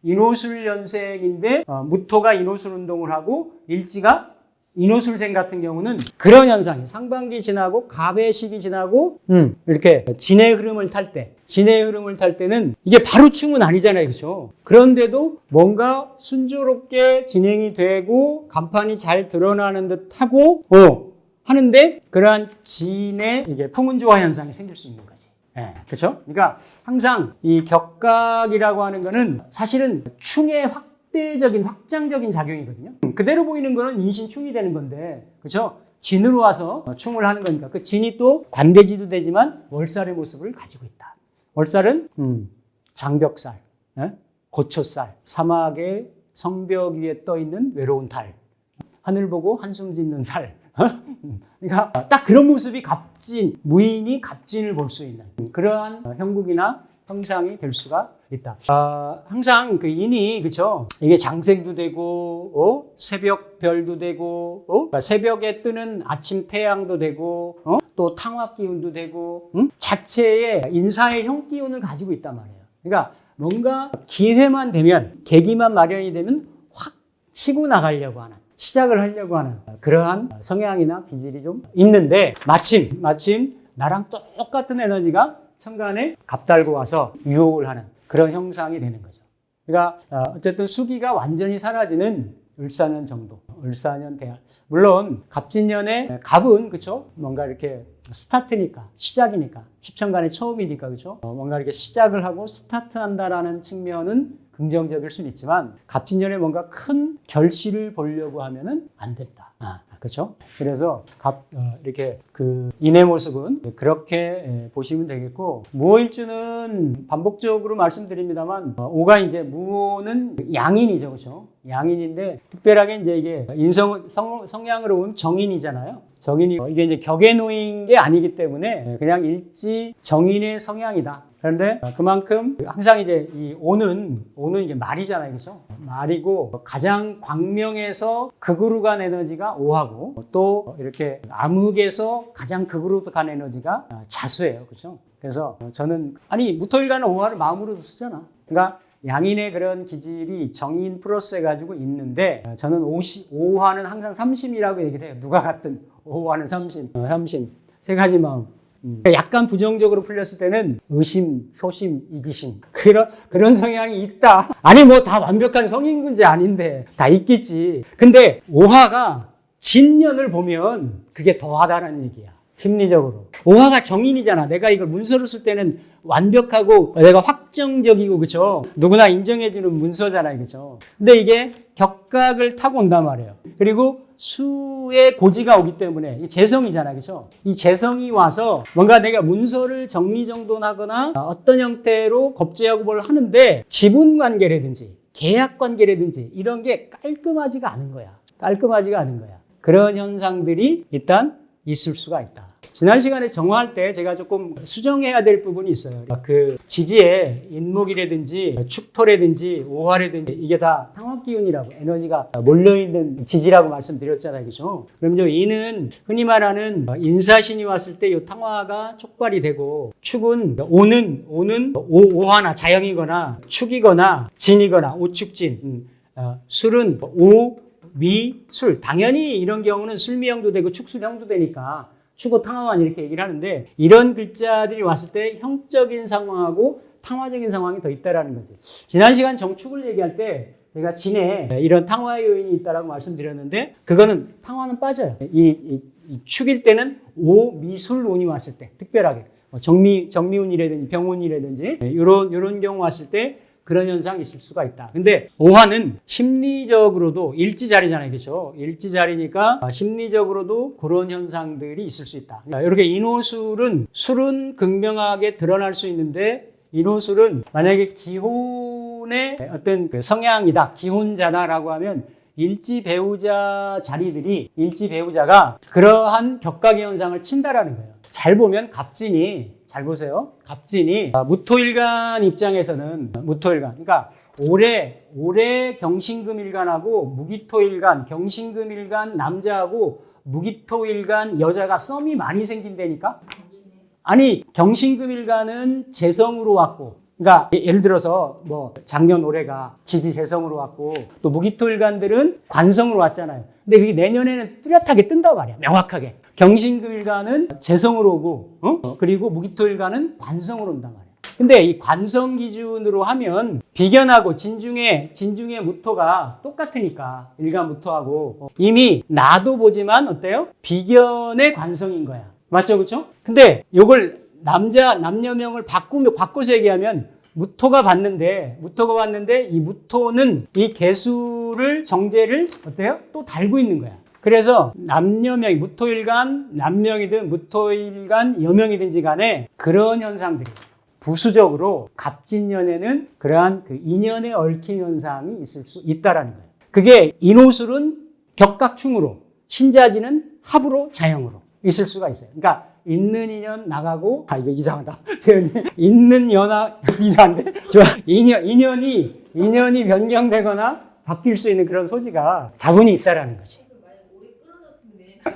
A: 인호술년생인데 무토가 인호술 운동을 하고 일지가 인호술생 같은 경우는 그런 현상이 상반기 지나고 갑의 시기 지나고 이렇게 진의 흐름을 탈 때는 이게 바로 충은 아니잖아요. 그렇죠? 그런데도 뭔가 순조롭게 진행이 되고 간판이 잘 드러나는 듯 하고 하는데 그러한 진의 이게 풍운조화 현상이 생길 수 있는 거지. 예, 그렇죠? 그러니까 항상 이 격각이라고 하는 거는 사실은 충의 확장적인 작용이거든요. 그대로 보이는 거는 인신충이 되는 건데, 그렇죠? 진으로 와서 충을 하는 거니까 그 진이 또 관대지도 되지만 월살의 모습을 가지고 있다. 월살은 장벽살, 고초살, 사막의 성벽 위에 떠 있는 외로운 달, 하늘 보고 한숨 짓는 살. 그러니까 딱 그런 모습이 무인이 갑진을 볼 수 있는 그러한 형국이나 형상이 될 수가 있다. 항상 그 인이, 그쵸? 이게 장생도 되고, 새벽별도 되고, 그러니까 새벽에 뜨는 아침 태양도 되고, 또 탕화 기운도 되고, 자체의 인사의 형 기운을 가지고 있단 말이에요. 그러니까 뭔가 기회만 되면, 계기만 마련이 되면 확 치고 나가려고 하는, 시작을 하려고 하는 그러한 성향이나 기질이 좀 있는데, 마침 나랑 똑같은 에너지가 천간에 갑달고 와서 유혹을 하는 그런 형상이 되는 거죠. 그러니까 어쨌든 수기가 완전히 사라지는 을사년 정도, 을사년 대할. 물론 갑진년에 갑은 그렇죠? 뭔가 이렇게 스타트니까, 시작이니까, 십천간의 처음이니까 그렇죠? 뭔가 이렇게 시작을 하고 스타트한다라는 측면은 긍정적일 수는 있지만 갑진년에 뭔가 큰 결실을 보려고 하면은 안 된다. 그렇죠? 그래서 이렇게 그 인의 모습은 그렇게 보시면 되겠고, 무오일주는 반복적으로 말씀드립니다만 오가 이제 무오는 양인이죠, 그렇죠? 양인인데 특별하게 이제 이게 성향으로 보면 정인이잖아요. 정인이 이게 이제 격에 놓인 게 아니기 때문에 그냥 일지 정인의 성향이다. 그런데 그만큼 항상 이제 이 오는 이게 말이잖아요. 그죠? 말이고 가장 광명에서 극으로 간 에너지가 오하고 또 이렇게 암흑에서 가장 극으로 간 에너지가 자수예요. 그죠? 그래서 저는 무토일간은 오하를 마음으로도 쓰잖아. 그러니까 양인의 그런 기질이 정인 플러스 해가지고 있는데 저는 오하는 항상 삼심이라고 얘기를 해요. 누가 같든 오하는 삼심 세 가지 마음. 약간 부정적으로 풀렸을 때는 의심, 소심, 이기심 그런 성향이 있다. 아니 뭐 다 완벽한 성인 문제 아닌데 다 있겠지. 근데 오화가 진년을 보면 그게 더하다는 얘기야. 심리적으로. 오화가 정인이잖아. 내가 이걸 문서로 쓸 때는 완벽하고 내가 확정적이고 그렇죠. 누구나 인정해주는 문서잖아요. 그렇죠. 근데 이게 격각을 타고 온단 말이에요. 그리고 수의 고지가 오기 때문에 재성이잖아요. 그렇죠? 이 재성이 와서 뭔가 내가 문서를 정리정돈하거나 어떤 형태로 겁제하고 뭘 하는데 지분관계라든지 계약관계라든지 이런 게 깔끔하지가 않은 거야. 그런 현상들이 일단 있을 수가 있다. 지난 시간에 정화할 때 제가 조금 수정해야 될 부분이 있어요. 그 지지에 인목이라든지 축토라든지 오화라든지 이게 다 탕화기운이라고 에너지가 몰려있는 지지라고 말씀드렸잖아요. 그죠? 그럼 이는 흔히 말하는 인사신이 왔을 때 이 탕화가 촉발이 되고 축은 오는 오화나 자영이거나 축이거나 진이거나 오축진 술은 술. 당연히 이런 경우는 술미형도 되고 축술형도 되니까 축오 탕화만 이렇게 얘기를 하는데 이런 글자들이 왔을 때 형적인 상황하고 탕화적인 상황이 더 있다라는 거지. 지난 시간 정축을 얘기할 때 제가 진에 이런 탕화의 요인이 있다라고 말씀드렸는데 그거는 탕화는 빠져요. 이 축일 때는 미술운이 왔을 때 특별하게 정미운이라든지 병운이라든지 이런 경우 왔을 때 그런 현상이 있을 수가 있다. 근데 오화는 심리적으로도 일지자리잖아요. 그렇죠? 일지자리니까 심리적으로도 그런 현상들이 있을 수 있다. 이렇게 인호술은 극명하게 드러날 수 있는데 인호술은 만약에 기혼의 어떤 그 성향이다. 기혼자다라고 하면 일지 배우자가 그러한 격각의 현상을 친다라는 거예요. 잘 보면 갑진이 잘 보세요. 갑진이 무토일간 입장에서는 그러니까 올해 경신금일간하고 무기토일간 경신금일간 남자하고 무기토일간 여자가 썸이 많이 생긴다니까. 아니 경신금일간은 재성으로 왔고 그러니까 예를 들어서 뭐 작년 올해가 지지 재성으로 왔고 또 무기토일간들은 관성으로 왔잖아요. 근데 그게 내년에는 뚜렷하게 뜬단 말이야. 명확하게. 경신금일간은 재성으로 오고, 그리고 무기토일간은 관성으로 온단 말이야. 근데 이 관성 기준으로 하면 비견하고 진중의 무토가 똑같으니까 일간 무토하고 이미 나도 보지만 어때요? 비견의 관성인 거야. 맞죠? 그렇죠? 근데 요걸 남녀명을 바꿔서 얘기하면 무토가 봤는데 이 무토는 이 개수를 정제를 어때요? 또 달고 있는 거야. 그래서 남녀명이 무토일간 남명이든 무토일간 여명이든지 간에 그런 현상들이 부수적으로 갑진년에는 그러한 그 인연에 얽힌 현상이 있을 수 있다라는 거예요. 그게 인호술은 격각충으로, 신자지는 합으로, 자형으로 있을 수가 있어요. 그러니까 있는 인연 나가고, 이거 이상하다. 표현이. 있는 연하, 이상한데? 좋아. 인연이 변경되거나 바뀔 수 있는 그런 소지가 다분히 있다라는 거지.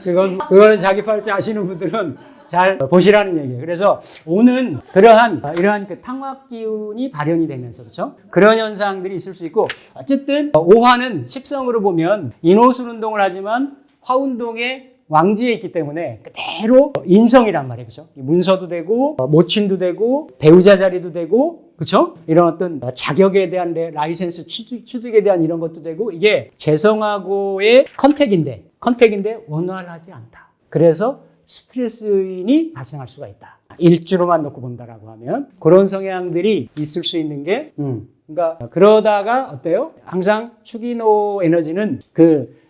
A: 그거는 자기 팔자 아시는 분들은 잘 보시라는 얘기예요. 그래서 오는 이러한 그 탕화 기운이 발현이 되면서 그렇죠? 그런 현상들이 있을 수 있고 어쨌든 오화는 십성으로 보면 인호술 운동을 하지만 화운동의 왕지에 있기 때문에 그대로 인성이란 말이에요. 그렇죠? 문서도 되고 모친도 되고 배우자 자리도 되고 그렇죠? 이런 어떤 자격에 대한 라이센스 취득에 대한 이런 것도 되고 이게 재성하고의 컨택인데 원활하지 않다. 그래서 스트레스인이 발생할 수가 있다. 일주로만 놓고 본다라고 하면 그런 성향들이 있을 수 있는 게 그러니까 그러다가 어때요? 항상 축인호 에너지는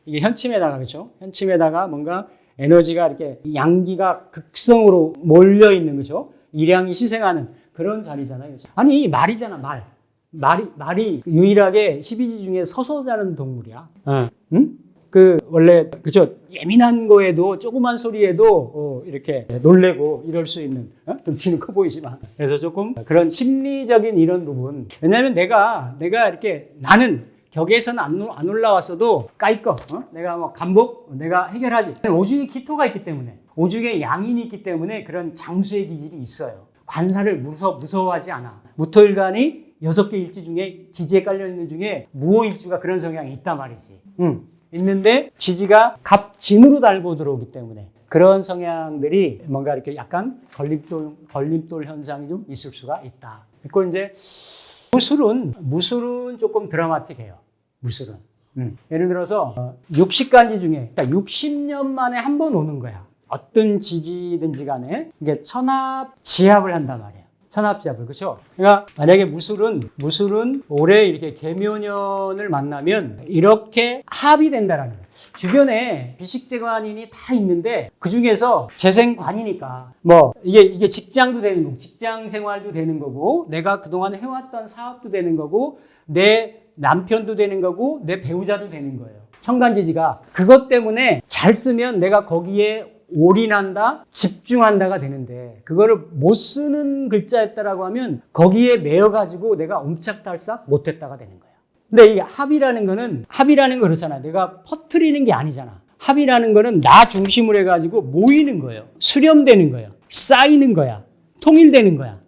A: 이게 현침에다가 그렇죠? 현침에다가 뭔가 에너지가 이렇게 양기가 극성으로 몰려 있는 거죠. 일양이 희생하는 그런 자리잖아요. 그렇죠? 아니 말이잖아 말이 유일하게 12지 중에 서서 자는 동물이야. 응? 원래, 그죠? 예민한 거에도, 조그만 소리에도, 이렇게 놀래고 이럴 수 있는, 등치는 커 보이지만. 그래서 조금 그런 심리적인 이런 부분. 왜냐면 내가 이렇게 나는 격에서는 안 올라왔어도 까이꺼, 내가 뭐 간복, 내가 해결하지. 오중에 기토가 있기 때문에, 오중에 양인이 있기 때문에 그런 장수의 기질이 있어요. 관사를 무서워하지 않아. 무토일간이 6개 일지 중에, 지지에 깔려있는 중에 무호일주가 그런 성향이 있단 말이지. 있는데 지지가 갑진으로 달고 들어오기 때문에 그런 성향들이 뭔가 이렇게 약간 걸림돌 현상이 좀 있을 수가 있다. 그리고 이제 무술은 조금 드라마틱해요. 무술은. 예를 들어서 60간지 중에 그러니까 60년 만에 한 번 오는 거야. 어떤 지지든지 간에 이게 천합지합을 한단 말이에요. 천합지합을, 그렇죠? 그러니까 만약에 무술은 올해 이렇게 계묘년을 만나면 이렇게 합이 된다라는 거예요. 주변에 비식재관인이 다 있는데 그 중에서 재생관이니까 뭐 이게 직장도 되는 거고 직장 생활도 되는 거고 내가 그동안 해왔던 사업도 되는 거고 내 남편도 되는 거고 내 배우자도 되는 거예요. 천간지지가 그것 때문에 잘 쓰면 내가 거기에 올인한다, 집중한다가 되는데 그거를 못 쓰는 글자였다라고 하면 거기에 매여가지고 내가 옴짝달싹 못했다가 되는 거야. 근데 이 합이라는 거 그렇잖아. 내가 퍼뜨리는 게 아니잖아. 합이라는 거는 나 중심으로 해가지고 모이는 거예요. 수렴되는 거예요. 쌓이는 거야. 통일되는 거야.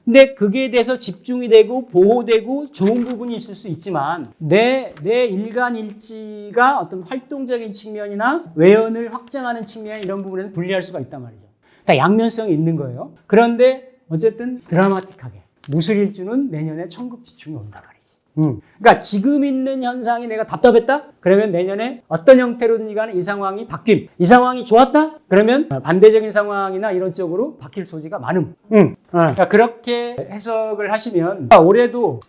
A: 근데 그게 대해서 집중이 되고 보호되고 좋은 부분이 있을 수 있지만 내 일간일지가 어떤 활동적인 측면이나 외연을 확장하는 측면 이런 부분에는 분리할 수가 있단 말이죠. 다 양면성이 있는 거예요. 그런데 어쨌든 드라마틱하게 무술일주는 내년에 천급지충이 온단 말이지. 그러니까 지금 있는 현상이 내가 답답했다? 그러면 내년에 어떤 형태로든지 간에 이 상황이 바뀜. 이 상황이 좋았다? 그러면 반대적인 상황이나 이런 쪽으로 바뀔 소지가 많음. 그러니까 그렇게 해석을 하시면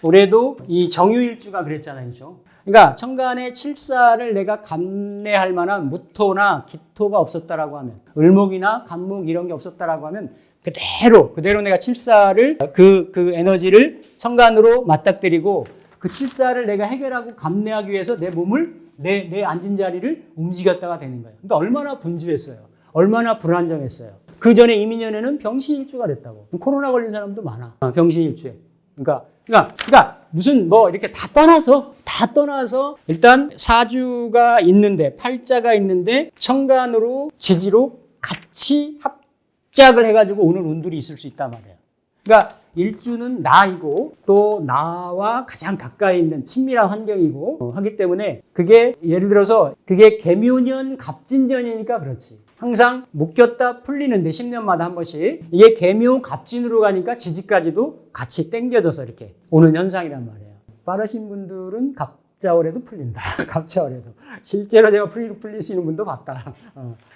A: 올해도 이 정유일주가 그랬잖아요. 그렇죠? 그러니까 천간의 칠사를 내가 감내할 만한 무토나 기토가 없었다라고 하면 을목이나 간목 이런 게 없었다라고 하면 그대로 내가 칠사를 그 에너지를 천간으로 맞닥뜨리고 그 칠사를 내가 해결하고 감내하기 위해서 내 몸을 내 앉은 자리를 움직였다가 되는 거예요. 그러니까 얼마나 분주했어요. 얼마나 불안정했어요. 그 전에 이민년에는 병신일주가 됐다고. 코로나 걸린 사람도 많아. 병신일주에. 그러니까 무슨 뭐 이렇게 다 떠나서 일단 사주가 있는데 팔자가 있는데 천간으로 지지로 같이 합작을 해가지고 오는 운들이 있을 수 있단 말이에요. 그러니까 일주는 나이고 또 나와 가장 가까이 있는 친밀한 환경이고 하기 때문에 그게 예를 들어서 그게 개묘년 갑진전이니까 그렇지. 항상 묶였다 풀리는데 10년마다 한 번씩 이게 개묘 갑진으로 가니까 지지까지도 같이 땡겨져서 이렇게 오는 현상이란 말이에요. 빠르신 분들은 갑자월에도 풀린다. 갑자월에도. 실제로 제가 풀리시는 분도 봤다.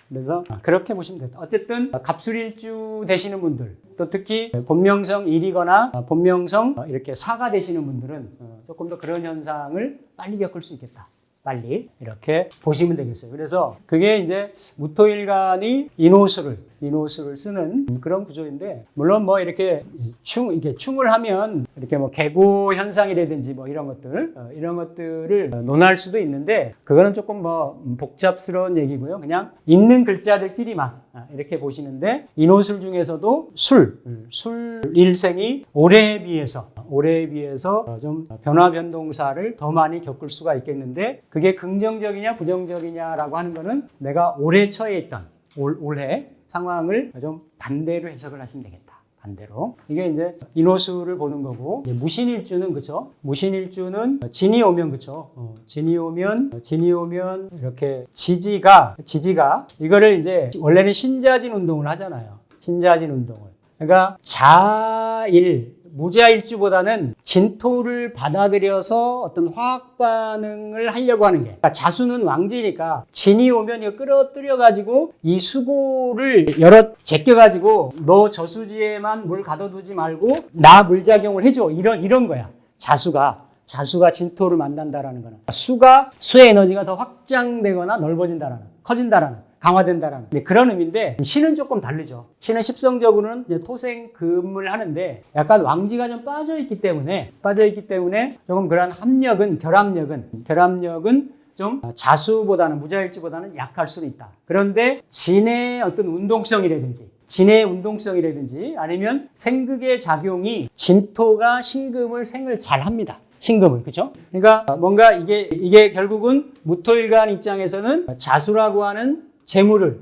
A: 그래서 그렇게 보시면 된다. 어쨌든 갑술일주 되시는 분들 또 특히 본명성 일이거나 본명성 이렇게 사가 되시는 분들은 조금 더 그런 현상을 빨리 겪을 수 있겠다. 빨리 이렇게 보시면 되겠어요. 그래서 그게 이제 무토일간이 인호수를 쓰는 그런 구조인데 물론 뭐 이렇게 충을 하면 이렇게 뭐 계고 현상이라든지 뭐 이런 것들을 논할 수도 있는데 그거는 조금 뭐 복잡스러운 얘기고요. 그냥 있는 글자들끼리만 이렇게 보시는데 인호술 중에서도 술 일생이 올해에 비해서 좀 변화 변동사를 더 많이 겪을 수가 있겠는데 그게 긍정적이냐 부정적이냐라고 하는 거는 내가 올해 처해 있던 올해 상황을 좀 반대로 해석을 하시면 되겠다. 반대로. 이게 이제 인호수를 보는 거고 무신일주는 그죠? 무신일주는 진이 오면 그죠? 진이 오면 이렇게 지지가 이거를 이제 원래는 신자진 운동을 하잖아요. 신자진 운동을. 그러니까 무자일주보다는 진토를 받아들여서 어떤 화학 반응을 하려고 하는 게. 그러니까 자수는 왕지니까 진이 오면 이거 끌어들여가지고 이 수고를 제껴가지고 너 저수지에만 물 가둬두지 말고 나 물작용을 해줘. 이런 거야. 자수가 진토를 만난다라는 거는. 수의 에너지가 더 확장되거나 커진다라는. 강화된다라는 그런 의미인데 신은 조금 다르죠. 신은 십성적으로는 토생금을 하는데 약간 왕지가 좀 빠져있기 때문에 조금 그런 결합력은 좀 자수보다는 무자일주보다는 약할 수도 있다. 그런데 진의 어떤 운동성이라든지 아니면 생극의 작용이 진토가 신금을 생을 잘 합니다. 신금을, 그죠? 그러니까 뭔가 이게 결국은 무토일간 입장에서는 자수라고 하는 재물을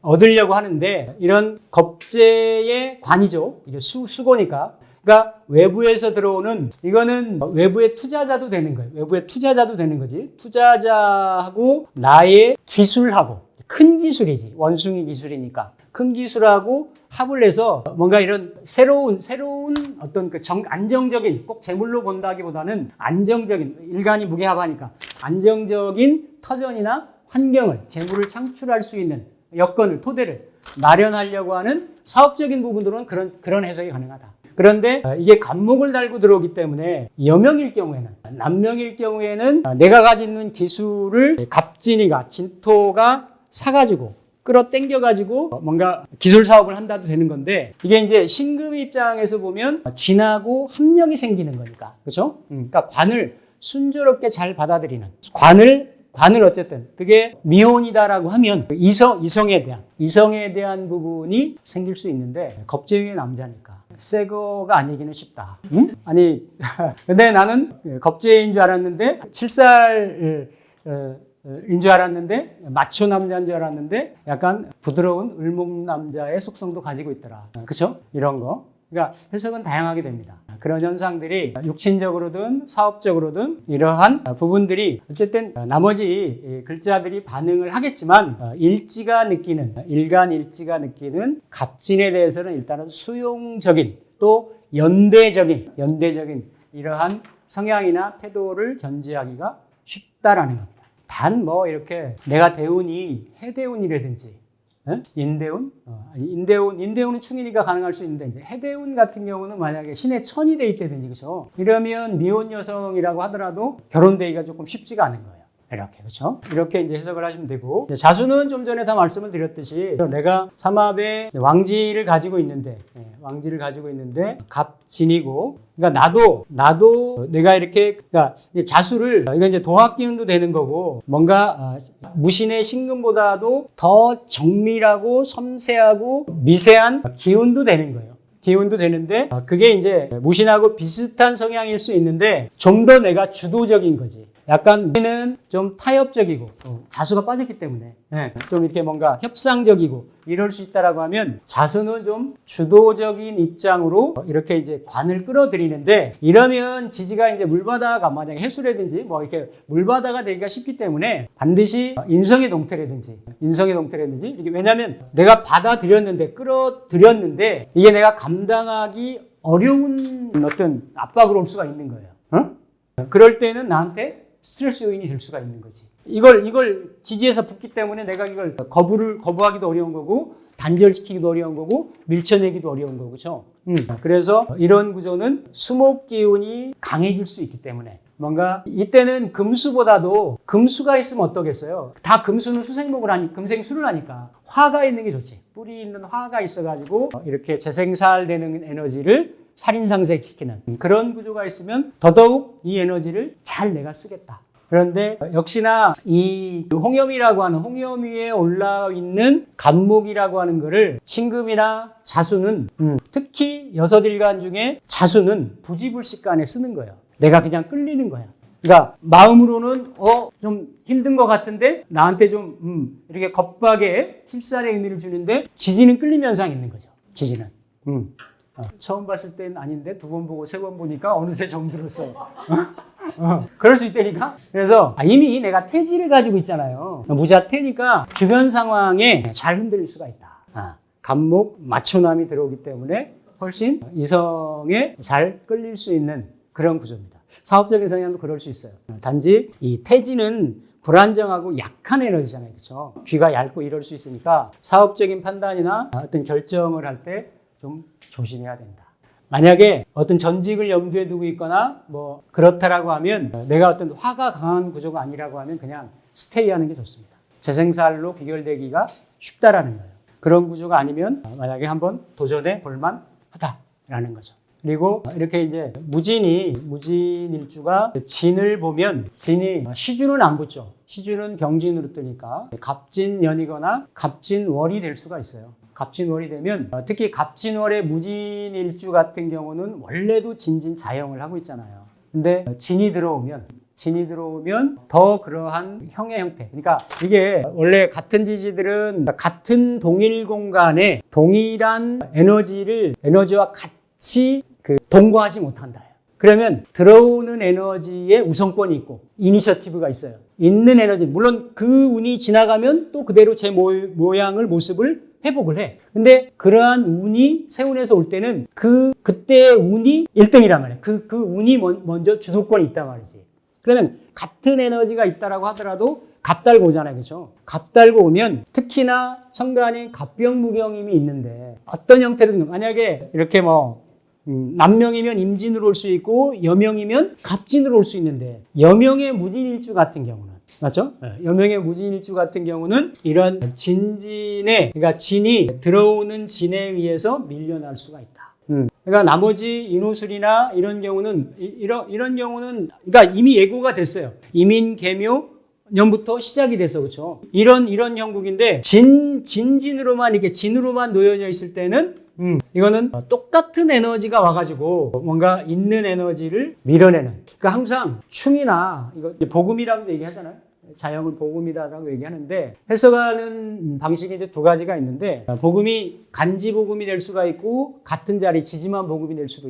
A: 얻으려고 하는데 이런 겁재의 관이죠. 이게 수고니까. 그러니까 외부에서 들어오는 이거는 외부의 투자자도 되는 거예요. 외부의 투자자도 되는 거지. 투자자하고 나의 기술하고 큰 기술이지. 원숭이 기술이니까. 큰 기술하고 합을 해서 뭔가 이런 새로운 어떤 그 안정적인 꼭 재물로 본다기보다는 안정적인 일간이 무게합하니까 안정적인 터전이나 환경을 재물을 창출할 수 있는 여건을 토대를 마련하려고 하는 사업적인 부분들은 그런 해석이 가능하다. 그런데 이게 간목을 달고 들어오기 때문에 여명일 경우에는 남명일 경우에는 내가 가지고 있는 기술을 갑진이가 진토가 사가지고 끌어당겨가지고 뭔가 기술 사업을 한다도 되는 건데 이게 이제 신금 입장에서 보면 진하고 합력이 생기는 거니까 그렇죠? 그러니까 관을 순조롭게 잘 받아들이는 관을 어쨌든 그게 미혼이다라고 하면 이성에 대한 부분이 생길 수 있는데 겁재위의 남자니까 새 거가 아니기는 쉽다. 응? 아니 근데 나는 겁재위인 줄 알았는데 7살 인 줄 알았는데 마초 남자인 줄 알았는데 약간 부드러운 을목 남자의 속성도 가지고 있더라. 그렇죠? 이런 거. 그러니까 해석은 다양하게 됩니다. 그런 현상들이 육신적으로든 사업적으로든 이러한 부분들이 어쨌든 나머지 글자들이 반응을 하겠지만 일간 일지가 느끼는 갑진에 대해서는 일단은 수용적인 또 연대적인 이러한 성향이나 태도를 견지하기가 쉽다라는 겁니다. 단 뭐 이렇게 내가 대운이 해대운이라든지 인대운? 인대운은 충이니까 가능할 수 있는데, 이제 해대운 같은 경우는 만약에 신의 천이 돼 있다든지, 그죠? 이러면 미혼 여성이라고 하더라도 결혼되기가 조금 쉽지가 않은 거예요. 이렇게, 그렇죠? 이렇게 이제 해석을 하시면 되고, 자수는 좀 전에 다 말씀을 드렸듯이 내가 삼합에 왕지를 가지고 있는데 갑진이고, 그러니까 나도 내가 이렇게, 그러니까 자수를 이건 이제 동학 기운도 되는 거고, 뭔가 무신의 신금보다도 더 정밀하고 섬세하고 미세한 기운도 되는 거예요. 기운도 되는데 그게 이제 무신하고 비슷한 성향일 수 있는데 좀 더 내가 주도적인 거지. 약간 우리는 좀 타협적이고 자수가 빠졌기 때문에 좀 이렇게 뭔가 협상적이고 이럴 수 있다라고 하면 자수는 좀 주도적인 입장으로 이렇게 이제 관을 끌어들이는데 이러면 지지가 이제 물바다가 만약에 해수라든지 뭐 이렇게 물바다가 되기가 쉽기 때문에 반드시 인성의 동태라든지 이게 왜냐하면 내가 받아들였는데 끌어들였는데 이게 내가 감당하기 어려운 어떤 압박으로 올 수가 있는 거예요. 그럴 때는 나한테 스트레스 요인이 될 수가 있는 거지. 이걸 지지해서 붙기 때문에 내가 이걸 거부하기도 어려운 거고, 단절시키기도 어려운 거고, 밀쳐내기도 어려운 거고, 그죠? 그래서 이런 구조는 수목 기운이 강해질 수 있기 때문에 뭔가 이때는 금수보다도 금수가 있으면 어떠겠어요? 다 금수는 금생수를 하니까 화가 있는 게 좋지. 뿌리 있는 화가 있어가지고 이렇게 재생살되는 에너지를 살인상색시키는 그런 구조가 있으면 더더욱 이 에너지를 잘 내가 쓰겠다. 그런데 역시나 이 홍염이라고 하는 홍염 위에 올라 있는 간목이라고 하는 거를 신금이나 자수는 특히 6일간 중에 자수는 부지불식간에 쓰는 거예요. 내가 그냥 끌리는 거야. 그러니까 마음으로는 좀 힘든 것 같은데 나한테 좀 이렇게 겁박에 칠살의 의미를 주는데 지지는 끌림 현상이 있는 거죠. 지지는. 처음 봤을 땐 아닌데 2번 보고 3번 보니까 어느새 정들었어. 그럴 수 있다니까. 그래서 이미 내가 태지를 가지고 있잖아요. 무자태니까 주변 상황에 잘 흔들릴 수가 있다. 간목 맞춤함이 들어오기 때문에 훨씬 이성에 잘 끌릴 수 있는 그런 구조입니다. 사업적인 성향도 그럴 수 있어요. 단지 이 태지는 불안정하고 약한 에너지잖아요. 그렇죠? 귀가 얇고 이럴 수 있으니까 사업적인 판단이나 어떤 결정을 할 때 좀 조심해야 된다. 만약에 어떤 전직을 염두에 두고 있거나 뭐 그렇다라고 하면 내가 어떤 화가 강한 구조가 아니라고 하면 그냥 스테이하는 게 좋습니다. 재생살로 귀결되기가 쉽다라는 거예요. 그런 구조가 아니면 만약에 한번 도전해 볼만 하다라는 거죠. 그리고 이렇게 이제 무진일주가 진을 보면 진이 시주는 안 붙죠. 시주는 병진으로 뜨니까 갑진년이거나 갑진월이 될 수가 있어요. 갑진월이 되면 특히 갑진월의 무진일주 같은 경우는 원래도 진진자형을 하고 있잖아요. 근데 진이 들어오면 더 그러한 형의 형태. 그러니까 이게 원래 같은 지지들은 같은 동일 공간에 동일한 에너지와 같이 동거하지 못한다. 그러면 들어오는 에너지에 우선권이 있고 이니셔티브가 있어요. 있는 에너지, 물론 그 운이 지나가면 또 그대로 제 모습을 회복을 해. 근데 그러한 운이 세운에서 올 때는 그때의 운이 1등이란 말이야. 그 운이 먼저 주도권이 있단 말이지. 그러면 같은 에너지가 있다라고 하더라도 갑 달고 오잖아요. 그렇죠? 갑 달고 오면 특히나 천간에 갑병무경임이 있는데 어떤 형태로든 만약에 이렇게 남명이면 임진으로 올 수 있고 여명이면 갑진으로 올 수 있는데 여명의 무진일주 같은 경우는 맞죠? 여명의 무진일주 같은 경우는 이런 그러니까 진이 들어오는 진에 의해서 밀려날 수가 있다. 그러니까 나머지 인후술이나 이런 경우는 이런 경우는 그러니까 이미 예고가 됐어요. 이민 개묘 년부터 시작이 돼서 그렇죠. 이런 형국인데 진으로만 이렇게 진으로만 놓여져 있을 때는 이거는 똑같은 에너지가 와가지고 뭔가 있는 에너지를 밀어내는. 그러니까 항상 충이나 이거 복음이라고 얘기하잖아요. 자영은 복음이다라고 얘기하는데 해석하는 방식이 이제 2가지가 있는데 복음이 간지 복음이 될 수가 있고 같은 자리 지지만 복음이 될 수도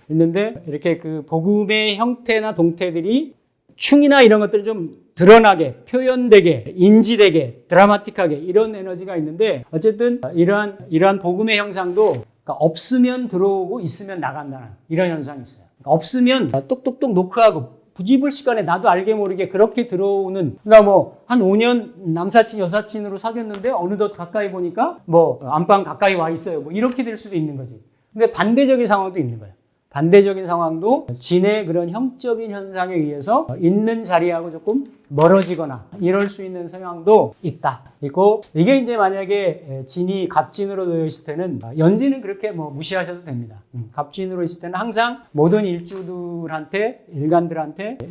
A: 있는데 이렇게 그 복음의 형태나 동태들이 충이나 이런 것들을 좀 드러나게, 표현되게, 인지되게, 드라마틱하게 이런 에너지가 있는데 어쨌든 이러한 복음의 형상도 그러니까 없으면 들어오고 있으면 나간다는 이런 현상이 있어요. 그러니까 없으면 똑똑똑 노크하고 부지불식간에 나도 알게 모르게 그렇게 들어오는 그러니까 한 5년 남사친 여사친으로 사귀었는데 어느덧 가까이 보니까 안방 가까이 와 있어요. 이렇게 될 수도 있는 거지. 근데 반대적인 상황도 있는 거예요. 반대적인 상황도 진의 그런 형적인 현상에 의해서 있는 자리하고 조금 멀어지거나 이럴 수 있는 성향도 있고 이게 이제 만약에 진이 갑진으로 놓여 있을 때는 연진은 그렇게 무시하셔도 됩니다. 갑진으로 있을 때는 항상 모든 일간들한테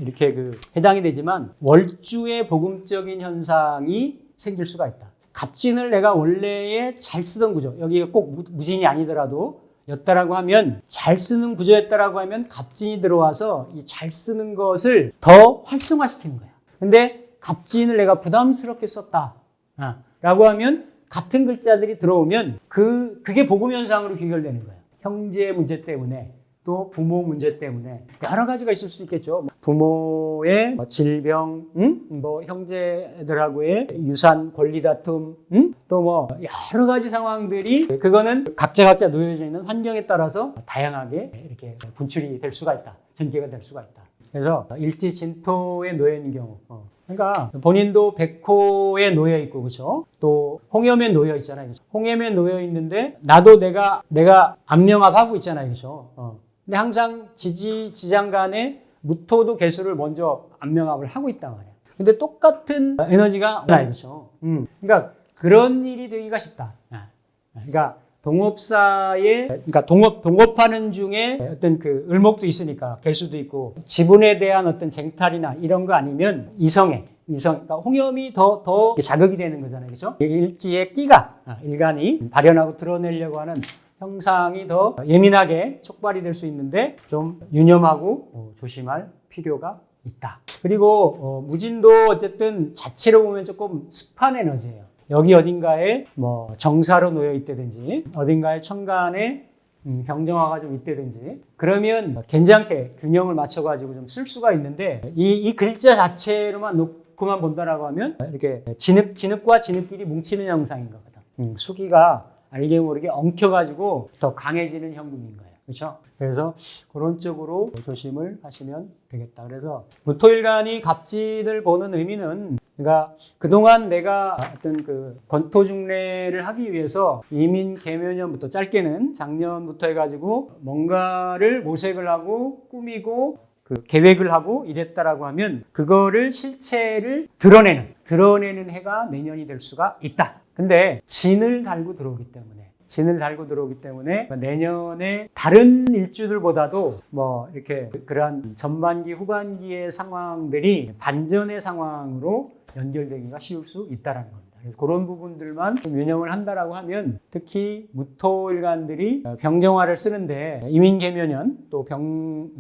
A: 이렇게 해당이 되지만 월주의 복음적인 현상이 생길 수가 있다. 갑진을 내가 원래에 잘 쓰던 구조, 여기가 꼭 무진이 아니더라도 였다라고 하면 잘 쓰는 구조였다라고 하면 갑진이 들어와서 이 잘 쓰는 것을 더 활성화시키는 거야. 근데 갑진을 내가 부담스럽게 썼다. 라고 하면 같은 글자들이 들어오면 그게 복음 현상으로 귀결되는 거예요. 형제 문제 때문에 또 부모 문제 때문에 여러 가지가 있을 수 있겠죠. 부모의 질병, 뭐 형제들하고의 유산 권리 다툼, 또 뭐 여러 가지 상황들이 그거는 각자 놓여져 있는 환경에 따라서 다양하게 이렇게 분출이 될 수가 있다. 전개가 될 수가 있다. 그래서 일지진토에 놓여 있는 경우. 그러니까 본인도 백호에 놓여 있고, 그렇죠? 또 홍염에 놓여 있잖아요. 그렇죠? 홍염에 놓여 있는데 나도 내가 안명합하고 있잖아요. 그렇죠? 근데 항상 지장 간에 무토도 개수를 먼저 안명합을 하고 있단 말이에요. 근데 똑같은 에너지가 나요. 그렇죠? 그러니까 그런 일이 되기가 쉽다. 그러니까 그러니까 동업하는 중에 어떤 그 을목도 있으니까 개수도 있고 지분에 대한 어떤 쟁탈이나 이런 거 아니면 그러니까 홍염이 더 자극이 되는 거잖아요. 그렇죠? 일지의 끼가 일간이 발현하고 드러내려고 하는 형상이 더 예민하게 촉발이 될 수 있는데 좀 유념하고 조심할 필요가 있다. 그리고 무진도 어쨌든 자체로 보면 조금 습한 에너지예요. 여기 어딘가에 뭐 정사로 놓여 있다든지 어딘가에 천간에 병정화가 좀 있다든지 그러면 괜찮게 균형을 맞춰가지고 좀 쓸 수가 있는데 이 글자 자체로만 놓고만 본다라고 하면 이렇게 진흙과 진흙끼리 뭉치는 형상인 거거든. 수기가 알게 모르게 엉켜가지고 더 강해지는 형국인 거예요. 그렇죠? 그래서 그런 쪽으로 조심을 하시면 되겠다. 그래서 무토일간이 갑진을 보는 의미는 그러니까 그동안 내가 어떤 그 권토중례를 하기 위해서 이민 개묘년부터 짧게는 작년부터 해가지고 뭔가를 모색을 하고 꾸미고 그 계획을 하고 이랬다라고 하면 그거를 실체를 드러내는 해가 내년이 될 수가 있다. 근데 진을 달고 들어오기 때문에 내년에 다른 일주들보다도 뭐 이렇게 그러한 전반기 후반기의 상황들이 반전의 상황으로 연결되기가 쉬울 수 있다라는 겁니다. 그래서 그런 부분들만 좀 유념을 한다라고 하면 특히 무토일간들이 병정화를 쓰는데 이민개묘년 또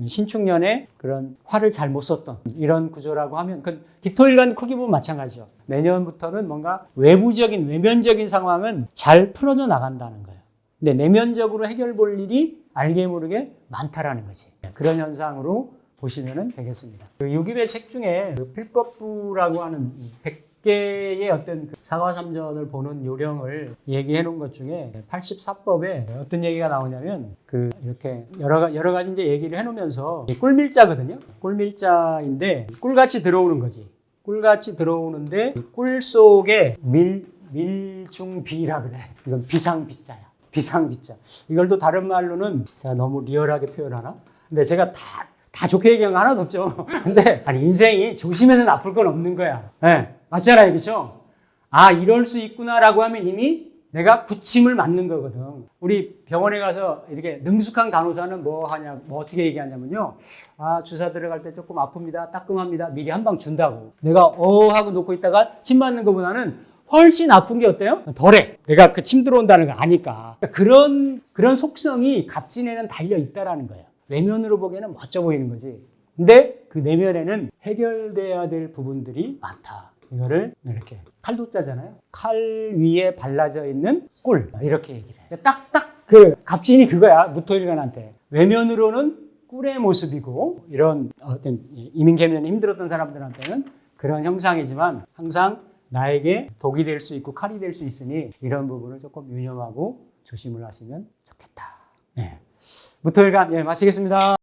A: 신축년에 그런 화를 잘 못 썼던 이런 구조라고 하면 그 기토일간 크게 보면 마찬가지죠. 내년부터는 뭔가 외면적인 상황은 잘 풀어져 나간다는 거예요. 근데 내면적으로 해결 볼 일이 알게 모르게 많다라는 거지. 그런 현상으로 보시면 되겠습니다. 그 유기배 책 중에 그 필법부라고 하는 100개의 어떤 그 사과삼전을 보는 요령을 얘기해 놓은 것 중에 84법에 어떤 얘기가 나오냐면 그 이렇게 여러 가지 이제 얘기를 해 놓으면서 꿀밀자거든요. 꿀밀자인데 꿀같이 들어오는 거지. 꿀같이 들어오는데 그 꿀 속에 밀중비라 그래. 이건 비상비자야. 비상비자. 이걸 또 다른 말로는 제가 너무 리얼하게 표현하나? 근데 제가 다 좋게 얘기한 거 하나도 없죠. 근데 아니 인생이 조심해서 나쁠 건 없는 거야. 네, 맞잖아요. 그렇죠? 아 이럴 수 있구나라고 하면 이미 내가 구침을 맞는 거거든. 우리 병원에 가서 이렇게 능숙한 간호사는 뭐 어떻게 얘기하냐면요. 아 주사 들어갈 때 조금 아픕니다. 따끔합니다. 미리 한 방 준다고. 내가 하고 놓고 있다가 침 맞는 것보다는 훨씬 아픈 게 어때요? 덜해. 내가 그 침 들어온다는 거 아니까. 그런 속성이 갑진에는 달려 있다라는 거예요. 외면으로 보기에는 멋져 보이는 거지. 근데 그 내면에는 해결돼야 될 부분들이 많다. 이거를 이렇게 칼도자잖아요. 칼 위에 발라져 있는 꿀. 이렇게 얘기를 해. 딱딱 그 갑진이 그거야. 무토일간한테. 외면으로는 꿀의 모습이고 이런 어떤 이민개면이 힘들었던 사람들한테는 그런 형상이지만 항상 나에게 독이 될 수 있고 칼이 될 수 있으니 이런 부분을 조금 유념하고 조심을 하시면 좋겠다. 네. 무토일간 마치겠습니다.